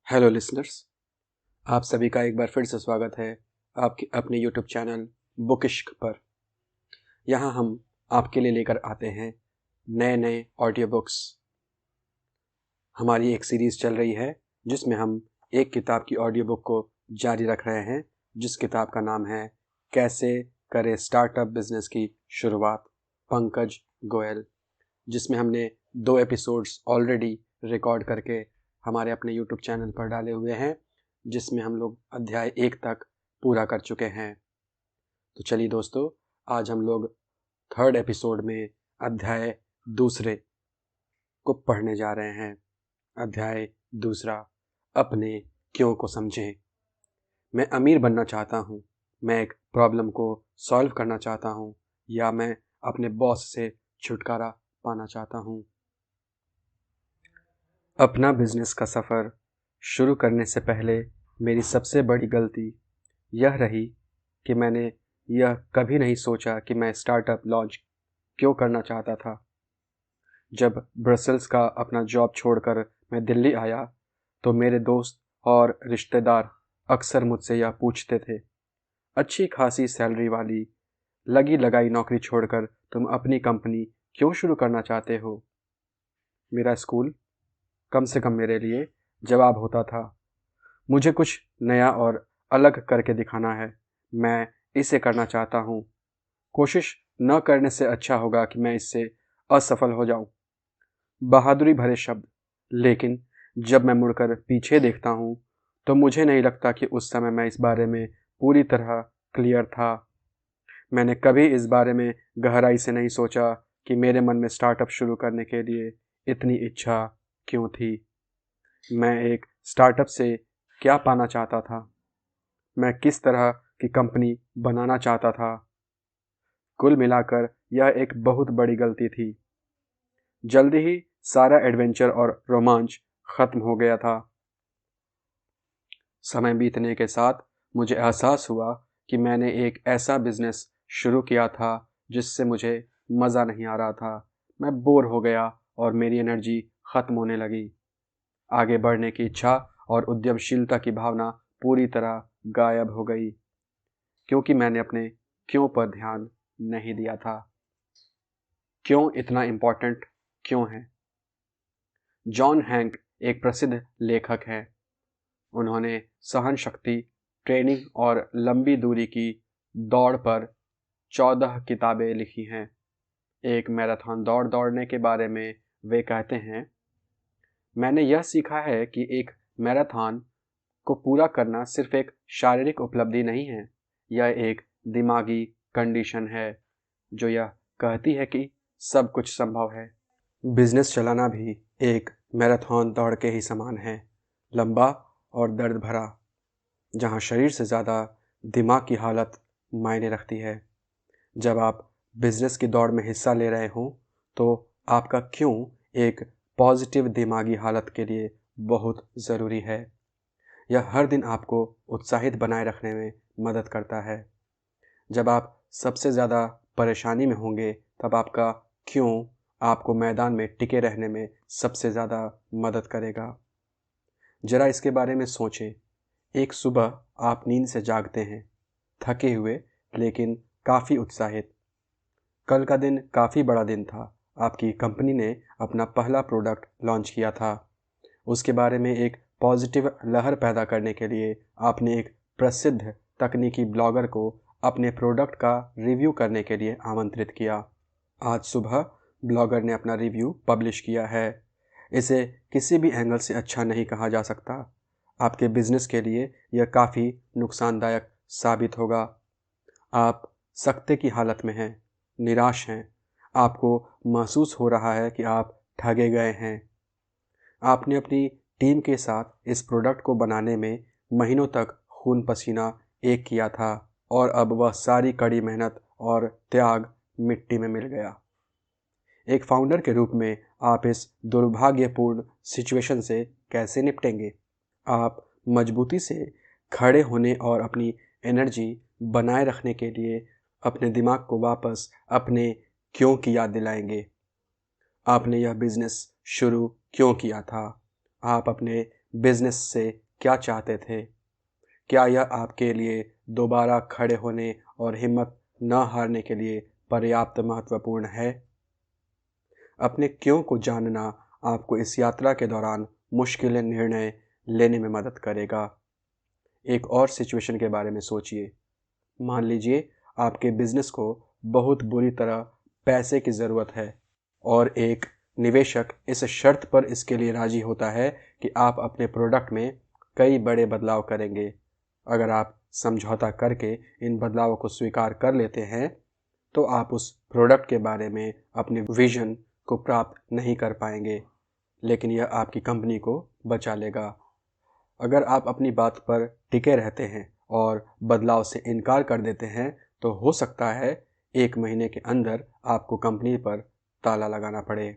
Hello listeners, आप सभी का एक बार फिर से स्वागत है आपके अपने यूट्यूब चैनल बुकिश्क पर। यहाँ हम आपके लिए लेकर आते हैं नए नए ऑडियो बुक्स। हमारी एक सीरीज़ चल रही है जिसमें हम एक किताब की ऑडियो बुक को जारी रख रहे हैं, जिस किताब का नाम है कैसे करें स्टार्टअप बिजनेस की शुरुआत, पंकज गोयल, जिसमें हमने 2 एपिसोड्स ऑलरेडी रिकॉर्ड करके हमारे अपने यूट्यूब चैनल पर डाले हुए हैं, जिसमें हम लोग अध्याय 1 तक पूरा कर चुके हैं। तो चलिए दोस्तों, आज हम लोग 3rd एपिसोड में अध्याय 2 को पढ़ने जा रहे हैं। अध्याय 2, अपने क्यों को समझें। मैं अमीर बनना चाहता हूँ, मैं एक प्रॉब्लम को सॉल्व करना चाहता हूँ, या मैं अपने बॉस से छुटकारा पाना चाहता हूँ। अपना बिजनेस का सफ़र शुरू करने से पहले मेरी सबसे बड़ी गलती यह रही कि मैंने यह कभी नहीं सोचा कि मैं स्टार्टअप लॉन्च क्यों करना चाहता था। जब ब्रसल्स का अपना जॉब छोड़कर मैं दिल्ली आया तो मेरे दोस्त और रिश्तेदार अक्सर मुझसे यह पूछते थे, अच्छी खासी सैलरी वाली लगी लगाई नौकरी छोड़कर तुम अपनी कंपनी क्यों शुरू करना चाहते हो। मेरा स्कूल कम से कम मेरे लिए जवाब होता था, मुझे कुछ नया और अलग करके दिखाना है, मैं इसे करना चाहता हूँ। कोशिश न करने से अच्छा होगा कि मैं इससे असफल हो जाऊँ। बहादुरी भरे शब्द, लेकिन जब मैं मुड़कर पीछे देखता हूँ तो मुझे नहीं लगता कि उस समय मैं इस बारे में पूरी तरह क्लियर था। मैंने कभी इस बारे में गहराई से नहीं सोचा कि मेरे मन में स्टार्टअप शुरू करने के लिए इतनी इच्छा क्यों थी। मैं एक स्टार्टअप से क्या पाना चाहता था, मैं किस तरह की कंपनी बनाना चाहता था। कुल मिलाकर यह एक बहुत बड़ी गलती थी। जल्दी ही सारा एडवेंचर और रोमांच खत्म हो गया था। समय बीतने के साथ मुझे एहसास हुआ कि मैंने एक ऐसा बिजनेस शुरू किया था जिससे मुझे मज़ा नहीं आ रहा था। मैं बोर हो गया और मेरी एनर्जी खत्म होने लगी। आगे बढ़ने की इच्छा और उद्यमशीलता की भावना पूरी तरह गायब हो गई, क्योंकि मैंने अपने क्यों पर ध्यान नहीं दिया था। क्यों इतना इम्पोर्टेंट क्यों है? जॉन हैंक एक प्रसिद्ध लेखक हैं। उन्होंने सहन शक्ति, ट्रेनिंग और लंबी दूरी की दौड़ पर 14 किताबें लिखी हैं। एक मैराथन दौड़ दौड़ने के बारे में वे कहते हैं, मैंने यह सीखा है कि एक मैराथन को पूरा करना सिर्फ एक शारीरिक उपलब्धि नहीं है, यह एक दिमागी कंडीशन है जो यह कहती है कि सब कुछ संभव है। बिजनेस चलाना भी एक मैराथन दौड़ के ही समान है, लंबा और दर्द भरा, जहां शरीर से ज़्यादा दिमाग की हालत मायने रखती है। जब आप बिजनेस की दौड़ में हिस्सा ले रहे हों तो आपका क्यों एक पॉजिटिव दिमागी हालत के लिए बहुत ज़रूरी है। यह हर दिन आपको उत्साहित बनाए रखने में मदद करता है। जब आप सबसे ज़्यादा परेशानी में होंगे तब आपका क्यों आपको मैदान में टिके रहने में सबसे ज़्यादा मदद करेगा। ज़रा इसके बारे में सोचें। एक सुबह आप नींद से जागते हैं, थके हुए लेकिन काफ़ी उत्साहित। कल का दिन काफ़ी बड़ा दिन था। आपकी कंपनी ने अपना पहला प्रोडक्ट लॉन्च किया था। उसके बारे में एक पॉजिटिव लहर पैदा करने के लिए आपने एक प्रसिद्ध तकनीकी ब्लॉगर को अपने प्रोडक्ट का रिव्यू करने के लिए आमंत्रित किया। आज सुबह ब्लॉगर ने अपना रिव्यू पब्लिश किया है। इसे किसी भी एंगल से अच्छा नहीं कहा जा सकता। आपके बिजनेस के लिए यह काफ़ी नुकसानदायक साबित होगा। आप सख्ते की हालत में हैं, निराश हैं, आपको महसूस हो रहा है कि आप ठगे गए हैं। आपने अपनी टीम के साथ इस प्रोडक्ट को बनाने में महीनों तक खून पसीना एक किया था और अब वह सारी कड़ी मेहनत और त्याग मिट्टी में मिल गया। एक फाउंडर के रूप में आप इस दुर्भाग्यपूर्ण सिचुएशन से कैसे निपटेंगे? आप मजबूती से खड़े होने और अपनी एनर्जी बनाए रखने के लिए अपने दिमाग को वापस अपने क्यों की याद दिलाएंगे। आपने यह बिजनेस शुरू क्यों किया था? आप अपने बिजनेस से क्या चाहते थे? क्या यह आपके लिए दोबारा खड़े होने और हिम्मत न हारने के लिए पर्याप्त महत्वपूर्ण है? अपने क्यों को जानना आपको इस यात्रा के दौरान मुश्किल निर्णय लेने में मदद करेगा। एक और सिचुएशन के बारे में सोचिए। मान लीजिए आपके बिजनेस को बहुत बुरी तरह पैसे की ज़रूरत है और एक निवेशक इस शर्त पर इसके लिए राजी होता है कि आप अपने प्रोडक्ट में कई बड़े बदलाव करेंगे। अगर आप समझौता करके इन बदलावों को स्वीकार कर लेते हैं तो आप उस प्रोडक्ट के बारे में अपने विजन को प्राप्त नहीं कर पाएंगे, लेकिन यह आपकी कंपनी को बचा लेगा। अगर आप अपनी बात पर टिके रहते हैं और बदलाव से इनकार कर देते हैं तो हो सकता है 1 महीने के अंदर आपको कंपनी पर ताला लगाना पड़े।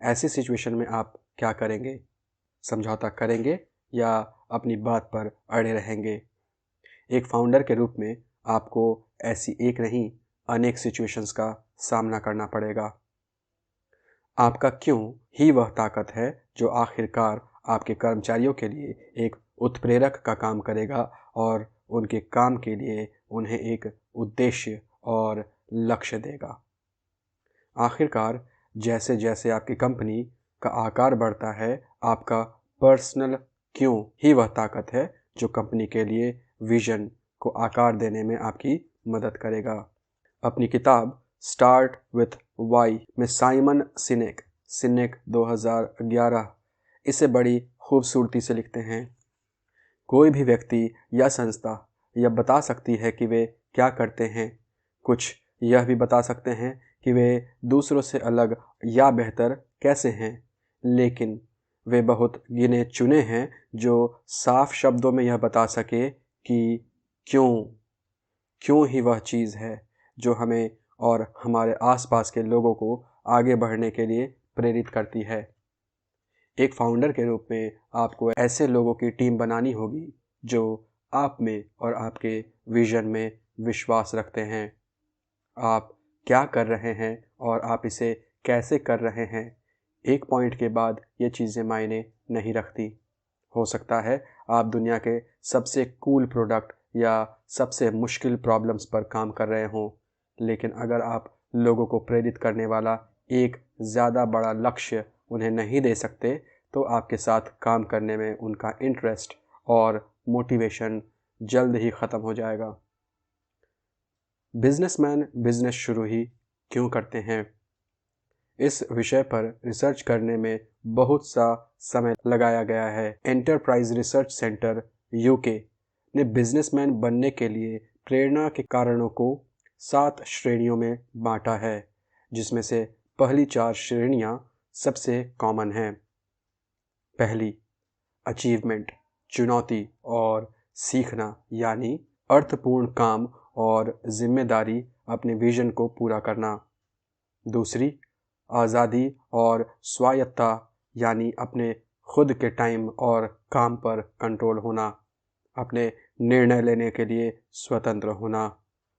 ऐसी सिचुएशन में आप क्या करेंगे? समझौता करेंगे या अपनी बात पर अड़े रहेंगे? एक फाउंडर के रूप में आपको ऐसी एक नहीं अनेक सिचुएशंस का सामना करना पड़ेगा। आपका क्यों ही वह ताकत है जो आखिरकार आपके कर्मचारियों के लिए एक उत्प्रेरक का काम करेगा और उनके काम के लिए उन्हें एक उद्देश्य और लक्ष्य देगा। आखिरकार जैसे जैसे आपकी कंपनी का आकार बढ़ता है, आपका पर्सनल क्यों ही वह ताकत है जो कंपनी के लिए विजन को आकार देने में आपकी मदद करेगा। अपनी किताब स्टार्ट विथ वाई में साइमन सिनेक 2011 इसे बड़ी खूबसूरती से लिखते हैं। कोई भी व्यक्ति या संस्था यह बता सकती है कि वे क्या करते हैं, कुछ यह भी बता सकते हैं कि वे दूसरों से अलग या बेहतर कैसे हैं, लेकिन वे बहुत गिने चुने हैं जो साफ शब्दों में यह बता सके कि क्यों ही वह चीज़ है जो हमें और हमारे आसपास के लोगों को आगे बढ़ने के लिए प्रेरित करती है। एक फाउंडर के रूप में आपको ऐसे लोगों की टीम बनानी होगी जो आप में और आपके विजन में विश्वास रखते हैं। आप क्या कर रहे हैं और आप इसे कैसे कर रहे हैं, एक पॉइंट के बाद ये चीज़ें मायने नहीं रखती। हो सकता है आप दुनिया के सबसे कूल प्रोडक्ट या सबसे मुश्किल प्रॉब्लम्स पर काम कर रहे हों, लेकिन अगर आप लोगों को प्रेरित करने वाला एक ज़्यादा बड़ा लक्ष्य उन्हें नहीं दे सकते तो आपके साथ काम करने में उनका इंटरेस्ट और मोटिवेशन जल्द ही ख़त्म हो जाएगा। बिजनेसमैन बिजनेस शुरू ही क्यों करते हैं? इस विषय पर रिसर्च करने में बहुत सा समय लगाया गया है। एंटरप्राइज रिसर्च सेंटर यूके ने बिजनेसमैन बनने के लिए प्रेरणा के कारणों को 7 श्रेणियों में बांटा है, जिसमें से पहली 4 श्रेणियां सबसे कॉमन हैं। पहली, अचीवमेंट, चुनौती और सीखना, यानी अर्थपूर्ण काम और जिम्मेदारी अपने विजन को पूरा करना। दूसरी, आज़ादी और स्वायत्तता, यानी अपने खुद के टाइम और काम पर कंट्रोल होना, अपने निर्णय लेने के लिए स्वतंत्र होना,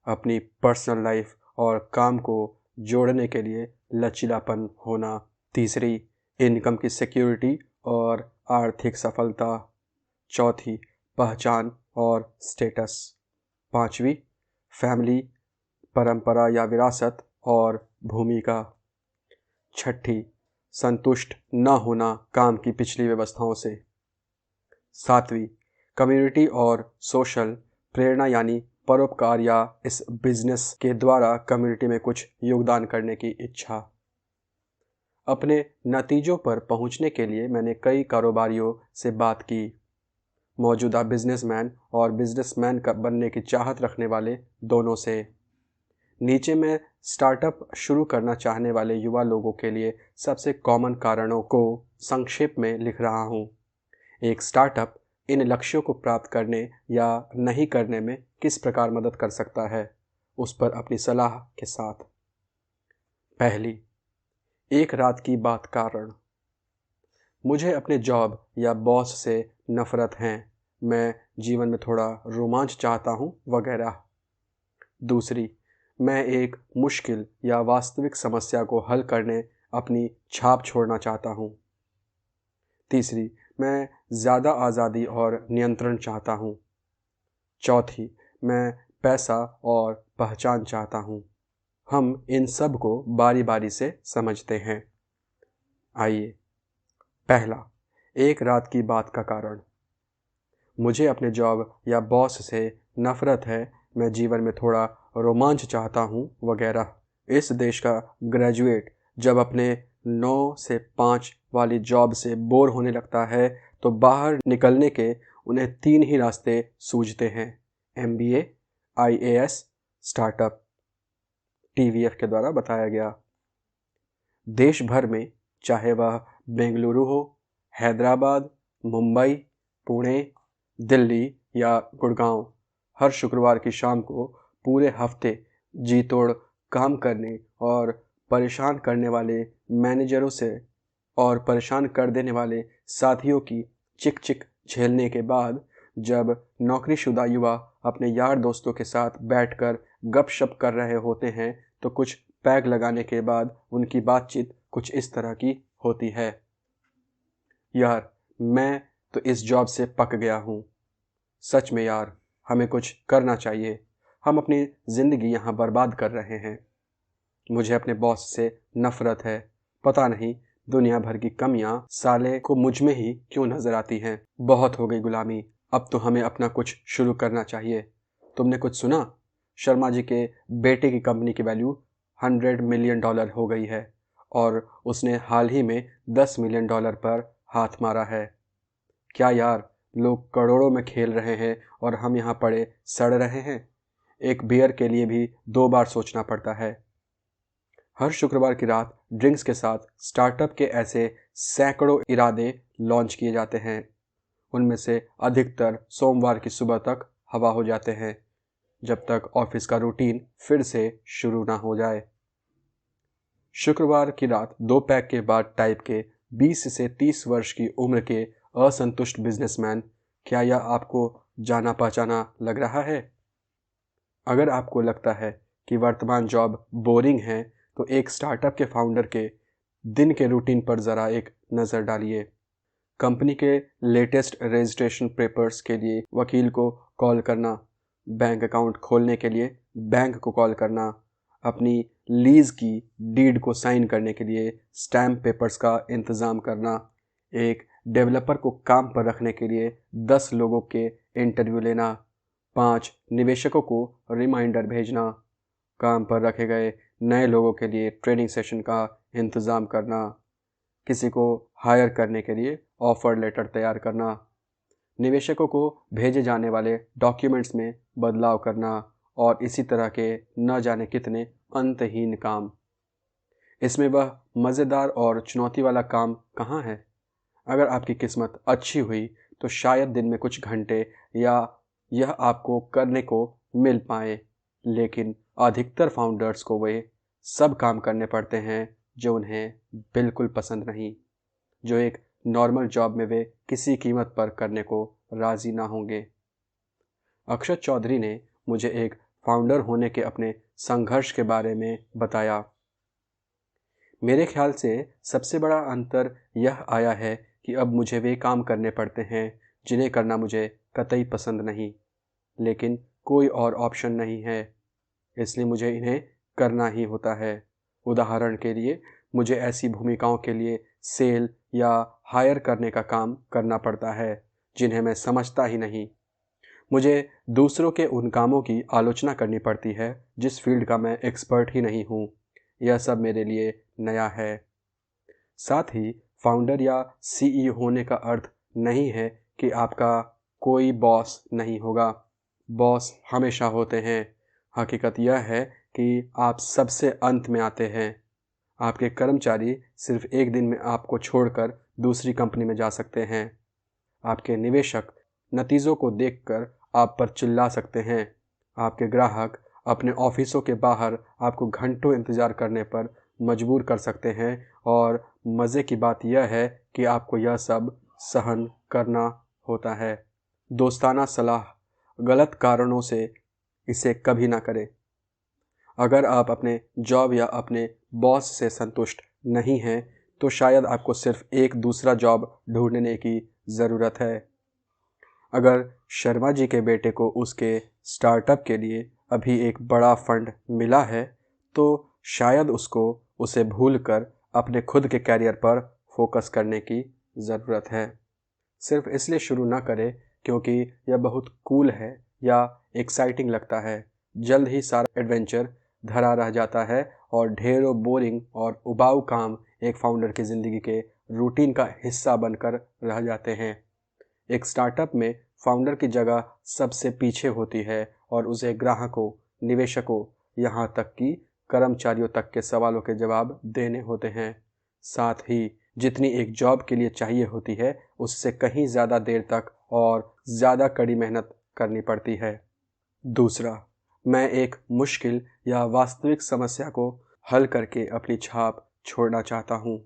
अपनी पर्सनल लाइफ और काम को जोड़ने के लिए लचीलापन होना। तीसरी, इनकम की सिक्योरिटी और आर्थिक सफलता। चौथी, पहचान और स्टेटस। पांचवी, फैमिली, परंपरा या विरासत और भूमिका। छठी, संतुष्ट न होना काम की पिछली व्यवस्थाओं से। सातवीं, कम्युनिटी और सोशल प्रेरणा, यानी परोपकार या इस बिजनेस के द्वारा कम्युनिटी में कुछ योगदान करने की इच्छा। अपने नतीजों पर पहुंचने के लिए मैंने कई कारोबारियों से बात की, मौजूदा बिजनेसमैन और बिजनेसमैन का बनने की चाहत रखने वाले दोनों से। नीचे मैं स्टार्टअप शुरू करना चाहने वाले युवा लोगों के लिए सबसे कॉमन कारणों को संक्षेप में लिख रहा हूँ। एक स्टार्टअप इन लक्ष्यों को प्राप्त करने या नहीं करने में किस प्रकार मदद कर सकता है, उस पर अपनी सलाह के साथ। पहली, एक रात की बात कारण। मुझे अपने जॉब या बॉस से नफरत है, मैं जीवन में थोड़ा रोमांच चाहता हूँ वगैरह। दूसरी, मैं एक मुश्किल या वास्तविक समस्या को हल करने अपनी छाप छोड़ना चाहता हूँ। तीसरी, मैं ज़्यादा आज़ादी और नियंत्रण चाहता हूँ। चौथी, मैं पैसा और पहचान चाहता हूँ। हम इन सब को बारी बारी से समझते हैं। आइए। पहला, एक रात की बात का कारण। मुझे अपने जॉब या बॉस से नफरत है, मैं जीवन में थोड़ा रोमांच चाहता हूँ वगैरह। इस देश का ग्रेजुएट जब अपने 9 से 5 वाली जॉब से बोर होने लगता है तो बाहर निकलने के उन्हें 3 ही रास्ते सूझते हैं: MBA, IAS, स्टार्टअप। TVF के द्वारा बताया गया। देश भर में, चाहे वह बेंगलुरु हो, हैदराबाद, मुंबई, पुणे, दिल्ली या गुड़गांव, हर शुक्रवार की शाम को पूरे हफ्ते जी तोड़ काम करने और परेशान करने वाले मैनेजरों से और परेशान कर देने वाले साथियों की चिक चिक झेलने के बाद जब नौकरीशुदा युवा अपने यार दोस्तों के साथ बैठकर गपशप कर रहे होते हैं तो कुछ पैग लगाने के बाद उनकी बातचीत कुछ इस तरह की होती है: यार, मैं तो इस जॉब से पक गया हूँ। सच में यार, हमें कुछ करना चाहिए। हम अपनी ज़िंदगी यहाँ बर्बाद कर रहे हैं। मुझे अपने बॉस से नफरत है। पता नहीं दुनिया भर की कमियां साले को मुझ में ही क्यों नजर आती हैं। बहुत हो गई गुलामी, अब तो हमें अपना कुछ शुरू करना चाहिए। तुमने कुछ सुना? शर्मा जी के बेटे की कंपनी की वैल्यू $100 मिलियन हो गई है और उसने हाल ही में $10 मिलियन पर हाथ मारा है। क्या यार, लोग करोड़ों में खेल रहे हैं और हम यहाँ पड़े सड़ रहे हैं। एक बियर के लिए भी 2 बार सोचना पड़ता है। हर शुक्रवार की रात ड्रिंक्स के साथ स्टार्टअप के ऐसे सैकड़ों इरादे लॉन्च किए जाते हैं। उनमें से अधिकतर सोमवार की सुबह तक हवा हो जाते हैं, जब तक ऑफिस का रूटीन फिर से शुरू ना हो जाए। शुक्रवार की रात 2 पैक के बाद टाइप के 20 से 30 वर्ष की उम्र के असंतुष्ट बिजनेसमैन, क्या यह आपको जाना पहचाना लग रहा है? अगर आपको लगता है कि वर्तमान जॉब बोरिंग है तो एक स्टार्टअप के फाउंडर के दिन के रूटीन पर ज़रा एक नज़र डालिए। कंपनी के लेटेस्ट रजिस्ट्रेशन पेपर्स के लिए वकील को कॉल करना, बैंक अकाउंट खोलने के लिए बैंक को कॉल करना, अपनी लीज़ की डीड को साइन करने के लिए स्टैम्प पेपर्स का इंतज़ाम करना, एक डेवलपर को काम पर रखने के लिए 10 लोगों के इंटरव्यू लेना, 5 निवेशकों को रिमाइंडर भेजना, काम पर रखे गए नए लोगों के लिए ट्रेनिंग सेशन का इंतज़ाम करना, किसी को हायर करने के लिए ऑफ़र लेटर तैयार करना, निवेशकों को भेजे जाने वाले डॉक्यूमेंट्स में बदलाव करना और इसी तरह के न जाने कितने अंतहीन काम। इसमें वह मज़ेदार और चुनौती वाला काम कहाँ है? अगर आपकी किस्मत अच्छी हुई तो शायद दिन में कुछ घंटे या यह आपको करने को मिल पाए, लेकिन अधिकतर फाउंडर्स को वे सब काम करने पड़ते हैं जो उन्हें बिल्कुल पसंद नहीं, जो एक नॉर्मल जॉब में वे किसी कीमत पर करने को राज़ी ना होंगे। अक्षत चौधरी ने मुझे एक फाउंडर होने के अपने संघर्ष के बारे में बताया। मेरे ख्याल से सबसे बड़ा अंतर यह आया है कि अब मुझे वे काम करने पड़ते हैं जिन्हें करना मुझे कतई पसंद नहीं, लेकिन कोई और ऑप्शन नहीं है, इसलिए मुझे इन्हें करना ही होता है। उदाहरण के लिए, मुझे ऐसी भूमिकाओं के लिए सेल या हायर करने का काम करना पड़ता है जिन्हें मैं समझता ही नहीं। मुझे दूसरों के उन कामों की आलोचना करनी पड़ती है जिस फील्ड का मैं एक्सपर्ट ही नहीं हूँ। यह सब मेरे लिए नया है। साथ ही फाउंडर या CEO होने का अर्थ नहीं है कि आपका कोई बॉस नहीं होगा। बॉस हमेशा होते हैं। हकीकत यह है कि आप सबसे अंत में आते हैं। आपके कर्मचारी सिर्फ एक दिन में आपको छोड़कर दूसरी कंपनी में जा सकते हैं। आपके निवेशक नतीजों को देखकर आप पर चिल्ला सकते हैं। आपके ग्राहक अपने ऑफिसों के बाहर आपको घंटों इंतज़ार करने पर मजबूर कर सकते हैं और मज़े की बात यह है कि आपको यह सब सहन करना होता है। दोस्ताना सलाह: गलत कारणों से इसे कभी ना करें। अगर आप अपने जॉब या अपने बॉस से संतुष्ट नहीं हैं तो शायद आपको सिर्फ एक दूसरा जॉब ढूंढने की ज़रूरत है। अगर शर्मा जी के बेटे को उसके स्टार्टअप के लिए अभी एक बड़ा फंड मिला है, तो शायद उसको उसे भूलकर अपने खुद के कैरियर पर फोकस करने की ज़रूरत है। सिर्फ इसलिए शुरू ना करें क्योंकि यह बहुत कूल है या एक्साइटिंग लगता है। जल्द ही सारा एडवेंचर धरा रह जाता है और ढेरों बोरिंग और उबाऊ काम एक फाउंडर की ज़िंदगी के रूटीन का हिस्सा बनकर रह जाते हैं। एक स्टार्टअप में फाउंडर की जगह सबसे पीछे होती है और उसे ग्राहकों, निवेशकों, यहाँ तक कि कर्मचारियों तक के सवालों के जवाब देने होते हैं। साथ ही जितनी एक जॉब के लिए चाहिए होती है, उससे कहीं ज़्यादा देर तक और ज़्यादा कड़ी मेहनत करनी पड़ती है। दूसरा, मैं एक मुश्किल या वास्तविक समस्या को हल करके अपनी छाप छोड़ना चाहता हूँ।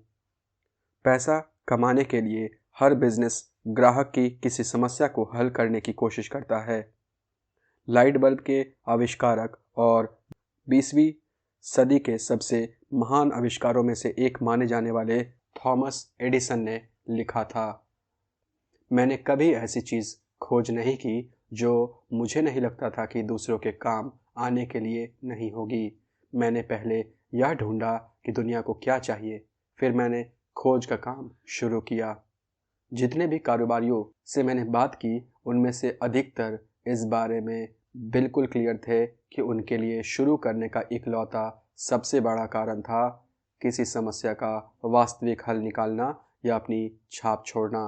पैसा कमाने के लिए हर बिजनेस ग्राहक की किसी समस्या को हल करने की कोशिश करता है। लाइट बल्ब के आविष्कारक और 20वीं सदी के सबसे महान आविष्कारों में से एक माने जाने वाले थॉमस एडिसन ने लिखा था, मैंने कभी ऐसी चीज़ खोज नहीं की जो मुझे नहीं लगता था कि दूसरों के काम आने के लिए नहीं होगी। मैंने पहले यह ढूंढा कि दुनिया को क्या चाहिए, फिर मैंने खोज का काम शुरू किया। जितने भी कारोबारियों से मैंने बात की, उनमें से अधिकतर इस बारे में बिल्कुल क्लियर थे कि उनके लिए शुरू करने का इकलौता सबसे बड़ा कारण था किसी समस्या का वास्तविक हल निकालना या अपनी छाप छोड़ना।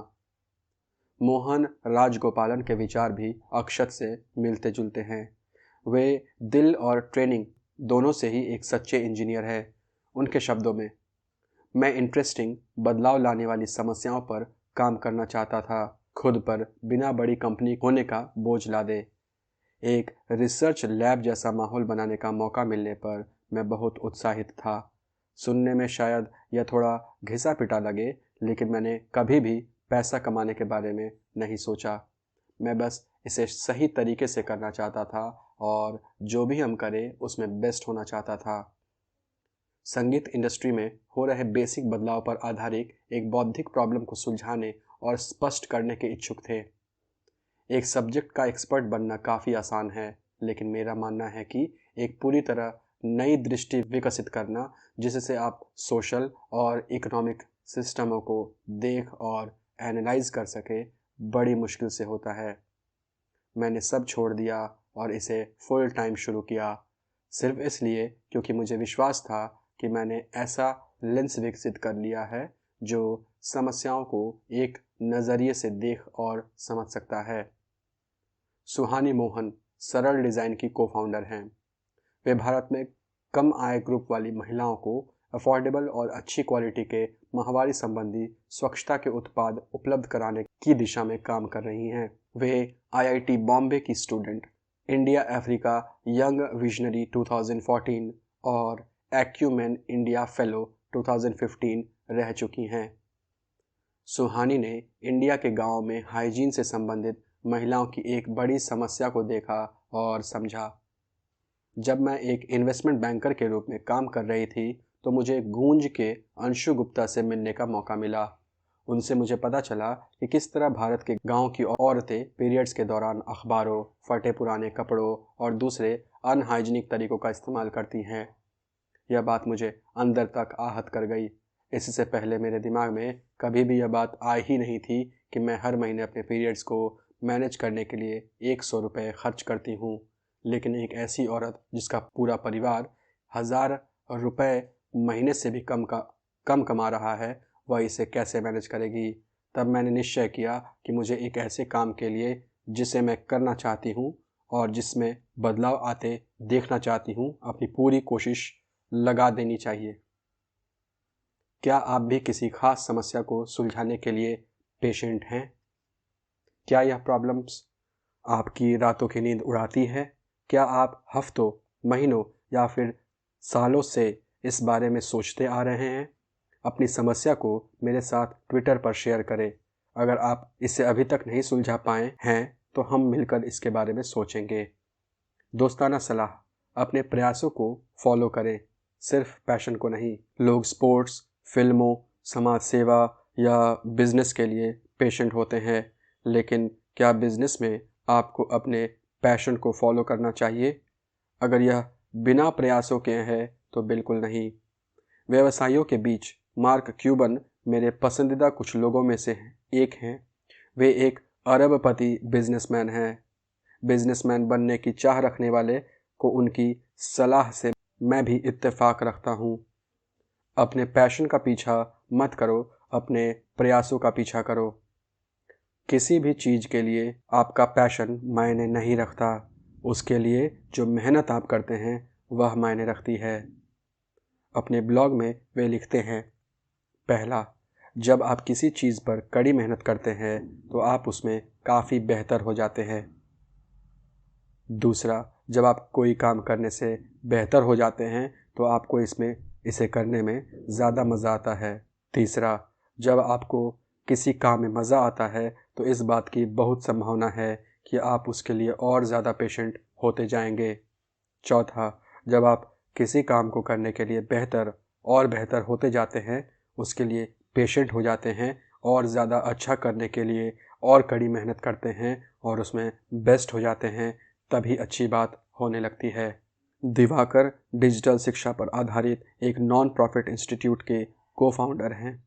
मोहन राजगोपालन के विचार भी अक्षत से मिलते जुलते हैं। वे दिल और ट्रेनिंग दोनों से ही एक सच्चे इंजीनियर हैं। उनके शब्दों में, मैं इंटरेस्टिंग बदलाव लाने वाली समस्याओं पर काम करना चाहता था, खुद पर बिना बड़ी कंपनी होने का बोझ ला दे। एक रिसर्च लैब जैसा माहौल बनाने का मौका मिलने पर मैं बहुत उत्साहित था। सुनने में शायद यह थोड़ा घिसा पिटा लगे, लेकिन मैंने कभी भी पैसा कमाने के बारे में नहीं सोचा। मैं बस इसे सही तरीके से करना चाहता था और जो भी हम करें उसमें बेस्ट होना चाहता था। संगीत इंडस्ट्री में हो रहे बेसिक बदलाव पर आधारित एक बौद्धिक प्रॉब्लम को सुलझाने और स्पष्ट करने के इच्छुक थे। एक सब्जेक्ट का एक्सपर्ट बनना काफ़ी आसान है, लेकिन मेरा मानना है कि एक पूरी तरह नई दृष्टि विकसित करना जिससे आप सोशल और इकोनॉमिक सिस्टमों को देख और एनालाइज कर सके, बड़ी मुश्किल से होता है। मैंने सब छोड़ दिया और इसे फुल टाइम शुरू किया, सिर्फ इसलिए क्योंकि मुझे विश्वास था कि मैंने ऐसा लेंस विकसित कर लिया है जो समस्याओं को एक नज़रिए से देख और समझ सकता है। सुहानी मोहन सरल डिज़ाइन की को-फाउंडर हैं। वे भारत में कम आय ग्रुप वाली महिलाओं को अफोर्डेबल और अच्छी क्वालिटी के माहवारी संबंधी स्वच्छता के उत्पाद उपलब्ध कराने की दिशा में काम कर रही हैं। वे आईआईटी बॉम्बे की student, India Africa young visionary 2014 और एक्यूमेन इंडिया फेलो 2015 रह चुकी हैं। सुहानी ने इंडिया के गांवों में हाइजीन से संबंधित महिलाओं की एक बड़ी समस्या को देखा और समझा। जब मैं एक इन्वेस्टमेंट बैंकर के रूप में काम कर रही थी, तो मुझे गूंज के अंशु गुप्ता से मिलने का मौका मिला। उनसे मुझे पता चला कि किस तरह भारत के गांव की औरतें पीरियड्स के दौरान अखबारों, फटे पुराने कपड़ों और दूसरे अनहाइजीनिक तरीकों का इस्तेमाल करती हैं। यह बात मुझे अंदर तक आहत कर गई। इससे पहले मेरे दिमाग में कभी भी यह बात आई ही नहीं थी कि मैं हर महीने अपने पीरियड्स को मैनेज करने के लिए 100 रुपये खर्च करती हूँ। लेकिन एक ऐसी औरत जिसका पूरा परिवार 1000 रुपये महीने से भी कम कमा रहा है, वह इसे कैसे मैनेज करेगी। तब मैंने निश्चय किया कि मुझे एक ऐसे काम के लिए जिसे मैं करना चाहती हूँ और जिसमें बदलाव आते देखना चाहती हूँ, अपनी पूरी कोशिश लगा देनी चाहिए। क्या आप भी किसी खास समस्या को सुलझाने के लिए पेशेंट हैं? क्या यह प्रॉब्लम्स आपकी रातों की नींद उड़ाती है? क्या आप हफ्तों, महीनों या फिर सालों से इस बारे में सोचते आ रहे हैं? अपनी समस्या को मेरे साथ ट्विटर पर शेयर करें। अगर आप इसे अभी तक नहीं सुलझा पाए हैं, तो हम मिलकर इसके बारे में सोचेंगे। दोस्ताना सलाह, अपने प्रयासों को फॉलो करें, सिर्फ पैशन को नहीं। लोग स्पोर्ट्स, फिल्मों समाज सेवा या बिजनेस के लिए पेशेंट होते हैं, लेकिन क्या बिजनेस में आपको अपने पैशन को फॉलो करना चाहिए? अगर यह बिना प्रयासों के है तो बिल्कुल नहीं। व्यवसायियों के बीच मार्क क्यूबन मेरे पसंदीदा कुछ लोगों में से एक हैं। वे एक अरबपति बिजनेसमैन हैं। बिजनेसमैन बनने की चाह रखने वाले को उनकी सलाह से मैं भी इत्तेफाक रखता हूँ। अपने पैशन का पीछा मत करो, अपने प्रयासों का पीछा करो। किसी भी चीज़ के लिए आपका पैशन मायने नहीं रखता, उसके लिए जो मेहनत आप करते हैं वह मायने रखती है। अपने ब्लॉग में वे लिखते हैं, पहला, जब आप किसी चीज़ पर कड़ी मेहनत करते हैं तो आप उसमें काफ़ी बेहतर हो जाते हैं। दूसरा, जब आप कोई काम करने से बेहतर हो जाते हैं तो आपको इसे करने में ज़्यादा मज़ा आता है। तीसरा, जब आपको किसी काम में मज़ा आता है तो इस बात की बहुत संभावना है कि आप उसके लिए और ज़्यादा पेशेंट होते जाएंगे। चौथा, जब आप किसी काम को करने के लिए बेहतर और बेहतर होते जाते हैं, उसके लिए पेशेंट हो जाते हैं और ज़्यादा अच्छा करने के लिए और कड़ी मेहनत करते हैं और उसमें बेस्ट हो जाते हैं, तभी अच्छी बात होने लगती है। दिवाकर डिजिटल शिक्षा पर आधारित एक नॉन प्रॉफिट इंस्टीट्यूट के को-फाउंडर हैं,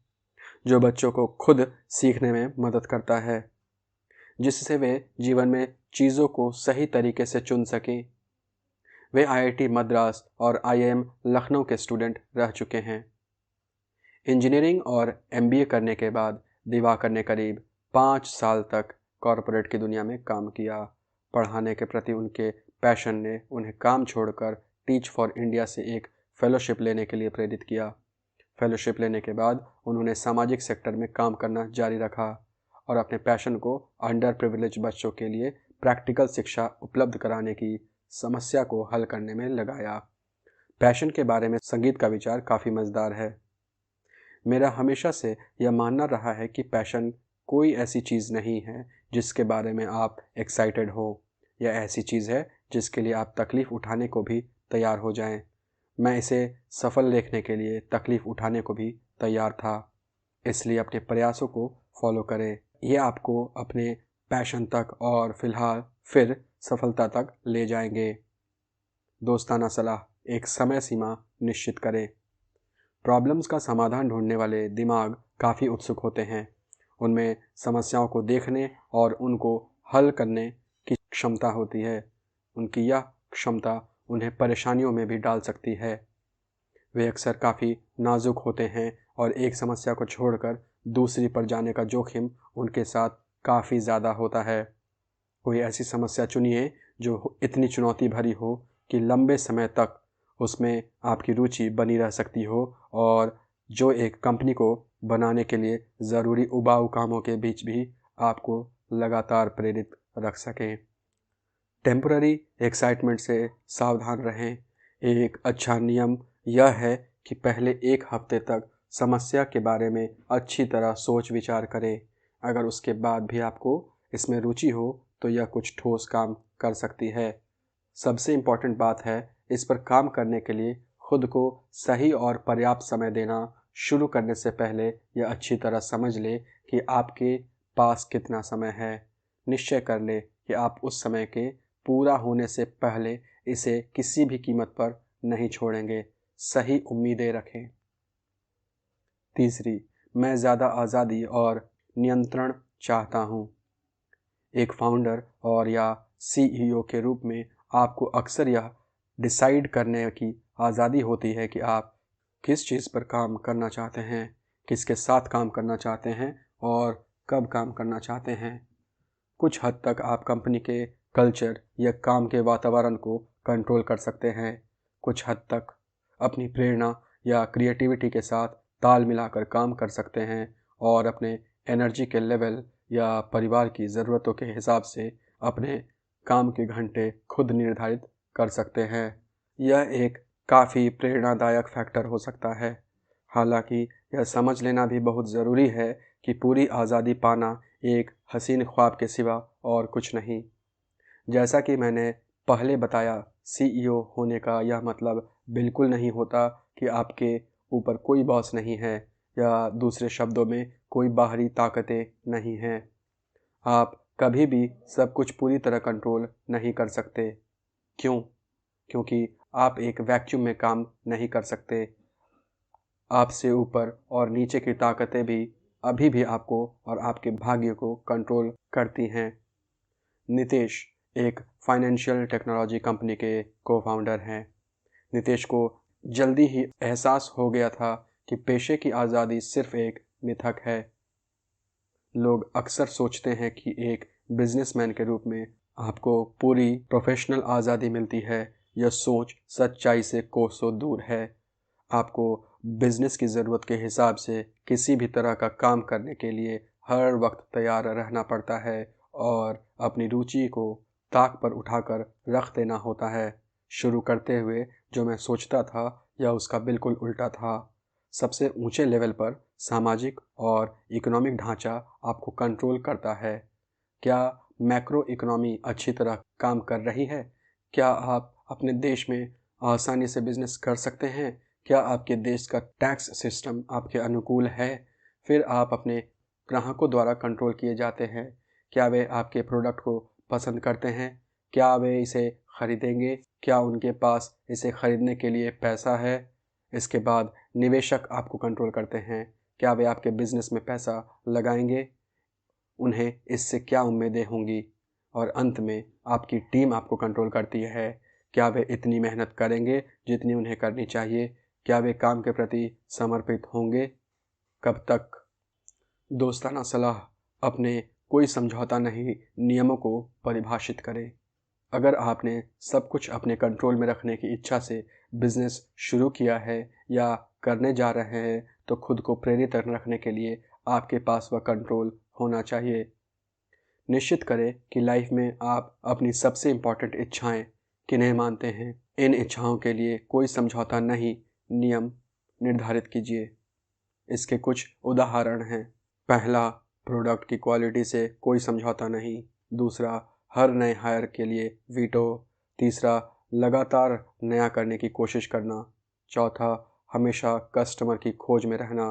जो बच्चों को खुद सीखने में मदद करता है, जिससे वे जीवन में चीज़ों को सही तरीके से चुन सकें। वे आईआईटी मद्रास और आईआईएम लखनऊ के स्टूडेंट रह चुके हैं। इंजीनियरिंग और एमबीए करने के बाद दिवाकर ने करीब 5 साल तक कॉरपोरेट की दुनिया में काम किया। पढ़ाने के प्रति उनके पैशन ने उन्हें काम छोड़कर टीच फॉर इंडिया से एक फेलोशिप लेने के लिए प्रेरित किया। फेलोशिप लेने के बाद उन्होंने सामाजिक सेक्टर में काम करना जारी रखा और अपने पैशन को अंडर प्रिविलेज बच्चों के लिए प्रैक्टिकल शिक्षा उपलब्ध कराने की समस्या को हल करने में लगाया। पैशन के बारे में संगीत का विचार काफ़ी मज़ेदार है। मेरा हमेशा से यह मानना रहा है कि पैशन कोई ऐसी चीज़ नहीं है जिसके बारे में आप एक्साइटेड हो, यह ऐसी चीज़ है जिसके लिए आप तकलीफ़ उठाने को भी तैयार हो जाएं। मैं इसे सफल देखने के लिए तकलीफ़ उठाने को भी तैयार था। इसलिए अपने प्रयासों को फॉलो करें, ये आपको अपने पैशन तक और फिर सफलता तक ले जाएंगे। दोस्ताना सलाह, एक समय सीमा निश्चित करें। प्रॉब्लम्स का समाधान ढूंढने वाले दिमाग काफ़ी उत्सुक होते हैं। उनमें समस्याओं को देखने और उनको हल करने की क्षमता होती है। उनकी यह क्षमता उन्हें परेशानियों में भी डाल सकती है। वे अक्सर काफ़ी नाजुक होते हैं और एक समस्या को छोड़कर दूसरी पर जाने का जोखिम उनके साथ काफ़ी ज़्यादा होता है। कोई ऐसी समस्या चुनिए जो इतनी चुनौती भरी हो कि लंबे समय तक उसमें आपकी रुचि बनी रह सकती हो और जो एक कंपनी को बनाने के लिए ज़रूरी उबाऊ कामों के बीच भी आपको लगातार प्रेरित रख सकें। टेम्पररी एक्साइटमेंट से सावधान रहें। एक अच्छा नियम यह है कि पहले एक हफ्ते तक समस्या के बारे में अच्छी तरह सोच विचार करें। अगर उसके बाद भी आपको इसमें रुचि हो तो यह कुछ ठोस काम कर सकती है। सबसे इम्पॉर्टेंट बात है, इस पर काम करने के लिए खुद को सही और पर्याप्त समय देना। शुरू करने से पहले यह अच्छी तरह समझ ले कि आपके पास कितना समय है। निश्चय कर ले कि आप उस समय के पूरा होने से पहले इसे किसी भी कीमत पर नहीं छोड़ेंगे। सही उम्मीदें रखें। तीसरी, मैं ज़्यादा आज़ादी और नियंत्रण चाहता हूँ। एक फाउंडर और या सीईओ के रूप में आपको अक्सर यह डिसाइड करने की आज़ादी होती है कि आप किस चीज़ पर काम करना चाहते हैं, किसके साथ काम करना चाहते हैं और कब काम करना चाहते हैं। कुछ हद तक आप कंपनी के कल्चर या काम के वातावरण को कंट्रोल कर सकते हैं। कुछ हद तक अपनी प्रेरणा या क्रिएटिविटी के साथ ताल मिलाकर काम कर सकते हैं और अपने एनर्जी के लेवल या परिवार की ज़रूरतों के हिसाब से अपने काम के घंटे खुद निर्धारित कर सकते हैं। यह एक काफ़ी प्रेरणादायक फैक्टर हो सकता है। हालांकि यह समझ लेना भी बहुत ज़रूरी है कि पूरी आज़ादी पाना एक हसीन ख्वाब के सिवा और कुछ नहीं। जैसा कि मैंने पहले बताया, सीईओ होने का यह मतलब बिल्कुल नहीं होता कि आपके ऊपर कोई बॉस नहीं है। या दूसरे शब्दों में कोई बाहरी ताकतें नहीं हैं। आप कभी भी सब कुछ पूरी तरह कंट्रोल नहीं कर सकते। क्यों? क्योंकि आप एक वैक्यूम में काम नहीं कर सकते। आपसे ऊपर और नीचे की ताकतें भी अभी भी आपको और आपके भाग्य को कंट्रोल करती हैं। नितेश एक फाइनेंशियल टेक्नोलॉजी कंपनी के को-फाउंडर हैं। नितेश को जल्दी ही एहसास हो गया था कि पेशे की आज़ादी सिर्फ एक मिथक है। लोग अक्सर सोचते हैं कि एक बिजनेसमैन के रूप में आपको पूरी प्रोफेशनल आज़ादी मिलती है। यह सोच सच्चाई से कोसों दूर है। आपको बिजनेस की ज़रूरत के हिसाब से किसी भी तरह का काम करने के लिए हर वक्त तैयार रहना पड़ता है और अपनी रुचि को ताक पर उठाकर रख देना होता है। शुरू करते हुए जो मैं सोचता था यह उसका बिल्कुल उल्टा था। सबसे ऊंचे लेवल पर सामाजिक और इकोनॉमिक ढांचा आपको कंट्रोल करता है। क्या मैक्रो इकोनॉमी अच्छी तरह काम कर रही है? क्या आप अपने देश में आसानी से बिजनेस कर सकते हैं? क्या आपके देश का टैक्स सिस्टम आपके अनुकूल है? फिर आप अपने ग्राहकों द्वारा कंट्रोल किए जाते हैं। क्या वे आपके प्रोडक्ट को पसंद करते हैं? क्या वे इसे खरीदेंगे? क्या उनके पास इसे खरीदने के लिए पैसा है? इसके बाद निवेशक आपको कंट्रोल करते हैं। क्या वे आपके बिजनेस में पैसा लगाएंगे? उन्हें इससे क्या उम्मीदें होंगी? और अंत में आपकी टीम आपको कंट्रोल करती है। क्या वे इतनी मेहनत करेंगे जितनी उन्हें करनी चाहिए? क्या वे काम के प्रति समर्पित होंगे? कब तक? दोस्ताना सलाह: अपने कोई समझौता नहीं नियमों को परिभाषित करें। अगर आपने सब कुछ अपने कंट्रोल में रखने की इच्छा से बिजनेस शुरू किया है या करने जा रहे हैं तो खुद को प्रेरित रखने के लिए आपके पास वह कंट्रोल होना चाहिए। निश्चित करें कि लाइफ में आप अपनी सबसे इम्पॉर्टेंट इच्छाएं किन्हें मानते हैं। इन इच्छाओं के लिए कोई समझौता नहीं नियम निर्धारित कीजिए। इसके कुछ उदाहरण हैं। पहला, प्रोडक्ट की क्वालिटी से कोई समझौता नहीं। दूसरा, हर नए हायर के लिए वीटो। तीसरा, लगातार नया करने की कोशिश करना। चौथा, हमेशा कस्टमर की खोज में रहना।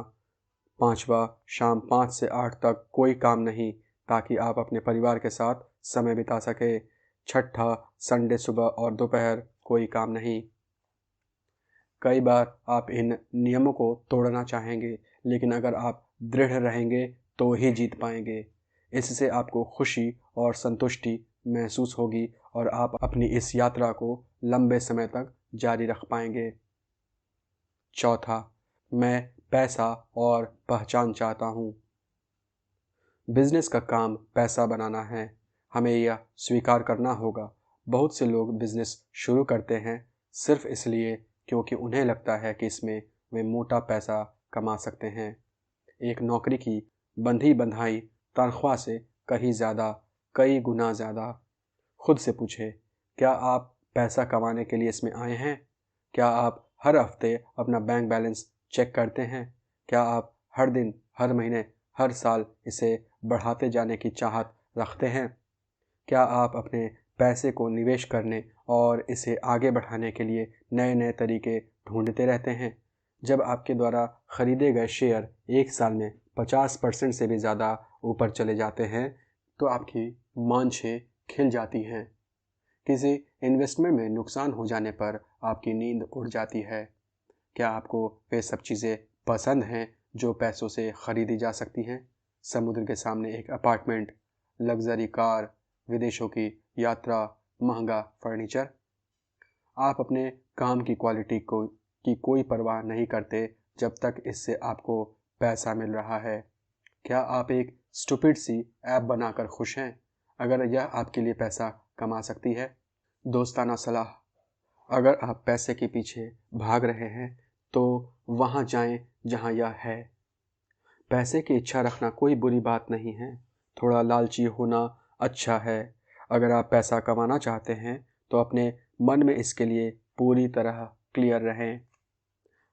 पांचवा, शाम 5 से 8 तक कोई काम नहीं ताकि आप अपने परिवार के साथ समय बिता सके। छठा, संडे सुबह और दोपहर कोई काम नहीं। कई बार आप इन नियमों को तोड़ना चाहेंगे, लेकिन अगर आप दृढ़ रहेंगे तो ही जीत पाएंगे। इससे आपको खुशी और संतुष्टि महसूस होगी और आप अपनी इस यात्रा को लंबे समय तक जारी रख पाएंगे। चौथा, मैं पैसा और पहचान चाहता हूँ। बिजनेस का काम पैसा बनाना है। हमें यह स्वीकार करना होगा। बहुत से लोग बिजनेस शुरू करते हैं सिर्फ इसलिए क्योंकि उन्हें लगता है कि इसमें वे मोटा पैसा कमा सकते हैं। एक नौकरी की बंधी बंधाई तनख्वाह से कई गुना ज़्यादा। खुद से पूछें, क्या आप पैसा कमाने के लिए इसमें आए हैं? क्या आप हर हफ्ते अपना बैंक बैलेंस चेक करते हैं? क्या आप हर दिन, हर महीने, हर साल इसे बढ़ाते जाने की चाहत रखते हैं? क्या आप अपने पैसे को निवेश करने और इसे आगे बढ़ाने के लिए नए नए तरीके ढूंढते रहते हैं? जब आपके द्वारा खरीदे गए शेयर एक साल में 50% से भी ज़्यादा ऊपर चले जाते हैं तो आपकी मांछें खिल जाती हैं। किसी इन्वेस्टमेंट में नुकसान हो जाने पर आपकी नींद उड़ जाती है। क्या आपको वे सब चीज़ें पसंद हैं जो पैसों से खरीदी जा सकती हैं? समुद्र के सामने एक अपार्टमेंट, लग्जरी कार, विदेशों की यात्रा, महंगा फर्नीचर। आप अपने काम की क्वालिटी की कोई परवाह नहीं करते जब तक इससे आपको पैसा मिल रहा है। क्या आप एक स्टूपिड सी ऐप बनाकर खुश हैं अगर यह आपके लिए पैसा कमा सकती है? दोस्ताना सलाह: अगर आप पैसे के पीछे भाग रहे हैं तो वहाँ जाएं जहाँ यह है। पैसे की इच्छा रखना कोई बुरी बात नहीं है। थोड़ा लालची होना अच्छा है। अगर आप पैसा कमाना चाहते हैं तो अपने मन में इसके लिए पूरी तरह क्लियर रहें।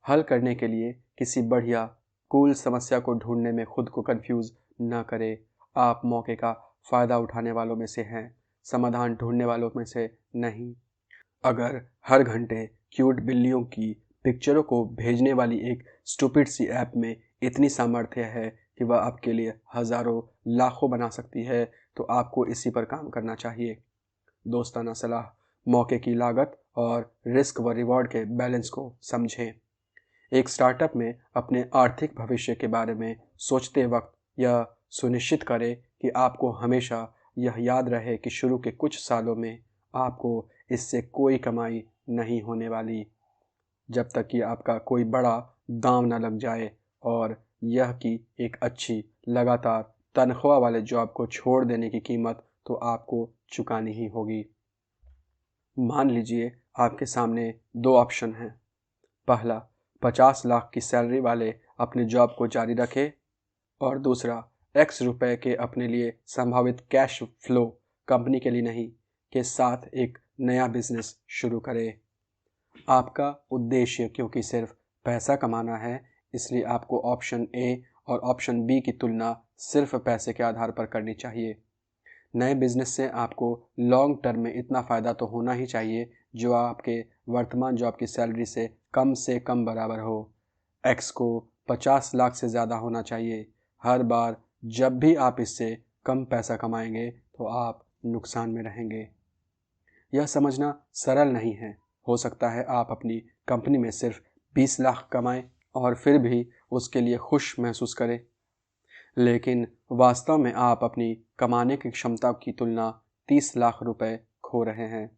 हल करने के लिए किसी बढ़िया कूल समस्या को ढूंढने में खुद को कंफ्यूज न करें। आप मौके का फ़ायदा उठाने वालों में से हैं, समाधान ढूंढने वालों में से नहीं। अगर हर घंटे क्यूट बिल्लियों की पिक्चरों को भेजने वाली एक स्टूपिड सी ऐप में इतनी सामर्थ्य है कि वह आपके लिए हज़ारों लाखों बना सकती है, तो आपको इसी पर काम करना चाहिए। दोस्ताना सलाह, मौके की लागत और रिस्क व रिवॉर्ड के बैलेंस को समझें। एक स्टार्टअप में अपने आर्थिक भविष्य के बारे में सोचते वक्त यह सुनिश्चित करें कि आपको हमेशा यह याद रहे कि शुरू के कुछ सालों में आपको इससे कोई कमाई नहीं होने वाली, जब तक कि आपका कोई बड़ा दांव न लग जाए, और यह कि एक अच्छी लगातार तनख्वाह वाले जॉब को छोड़ देने की कीमत तो आपको चुकानी ही होगी। मान लीजिए आपके सामने दो ऑप्शन हैं। पहला, 50 लाख की सैलरी वाले अपने जॉब को जारी रखें, और दूसरा, X रुपए के अपने लिए संभावित कैश फ्लो कंपनी के लिए नहीं के साथ एक नया बिजनेस शुरू करें। आपका उद्देश्य क्योंकि सिर्फ पैसा कमाना है, इसलिए आपको ऑप्शन ए और ऑप्शन बी की तुलना सिर्फ पैसे के आधार पर करनी चाहिए। नए बिजनेस से आपको लॉन्ग टर्म में इतना फ़ायदा तो होना ही चाहिए जो आपके वर्तमान जॉब की सैलरी से कम बराबर हो। एक्स को 50 लाख से ज़्यादा होना चाहिए। हर बार जब भी आप इससे कम पैसा कमाएंगे तो आप नुकसान में रहेंगे। यह समझना सरल नहीं है। हो सकता है आप अपनी कंपनी में सिर्फ 20 लाख कमाएं और फिर भी उसके लिए खुश महसूस करें, लेकिन वास्तव में आप अपनी कमाने की क्षमता की तुलना 30 लाख रुपए खो रहे हैं।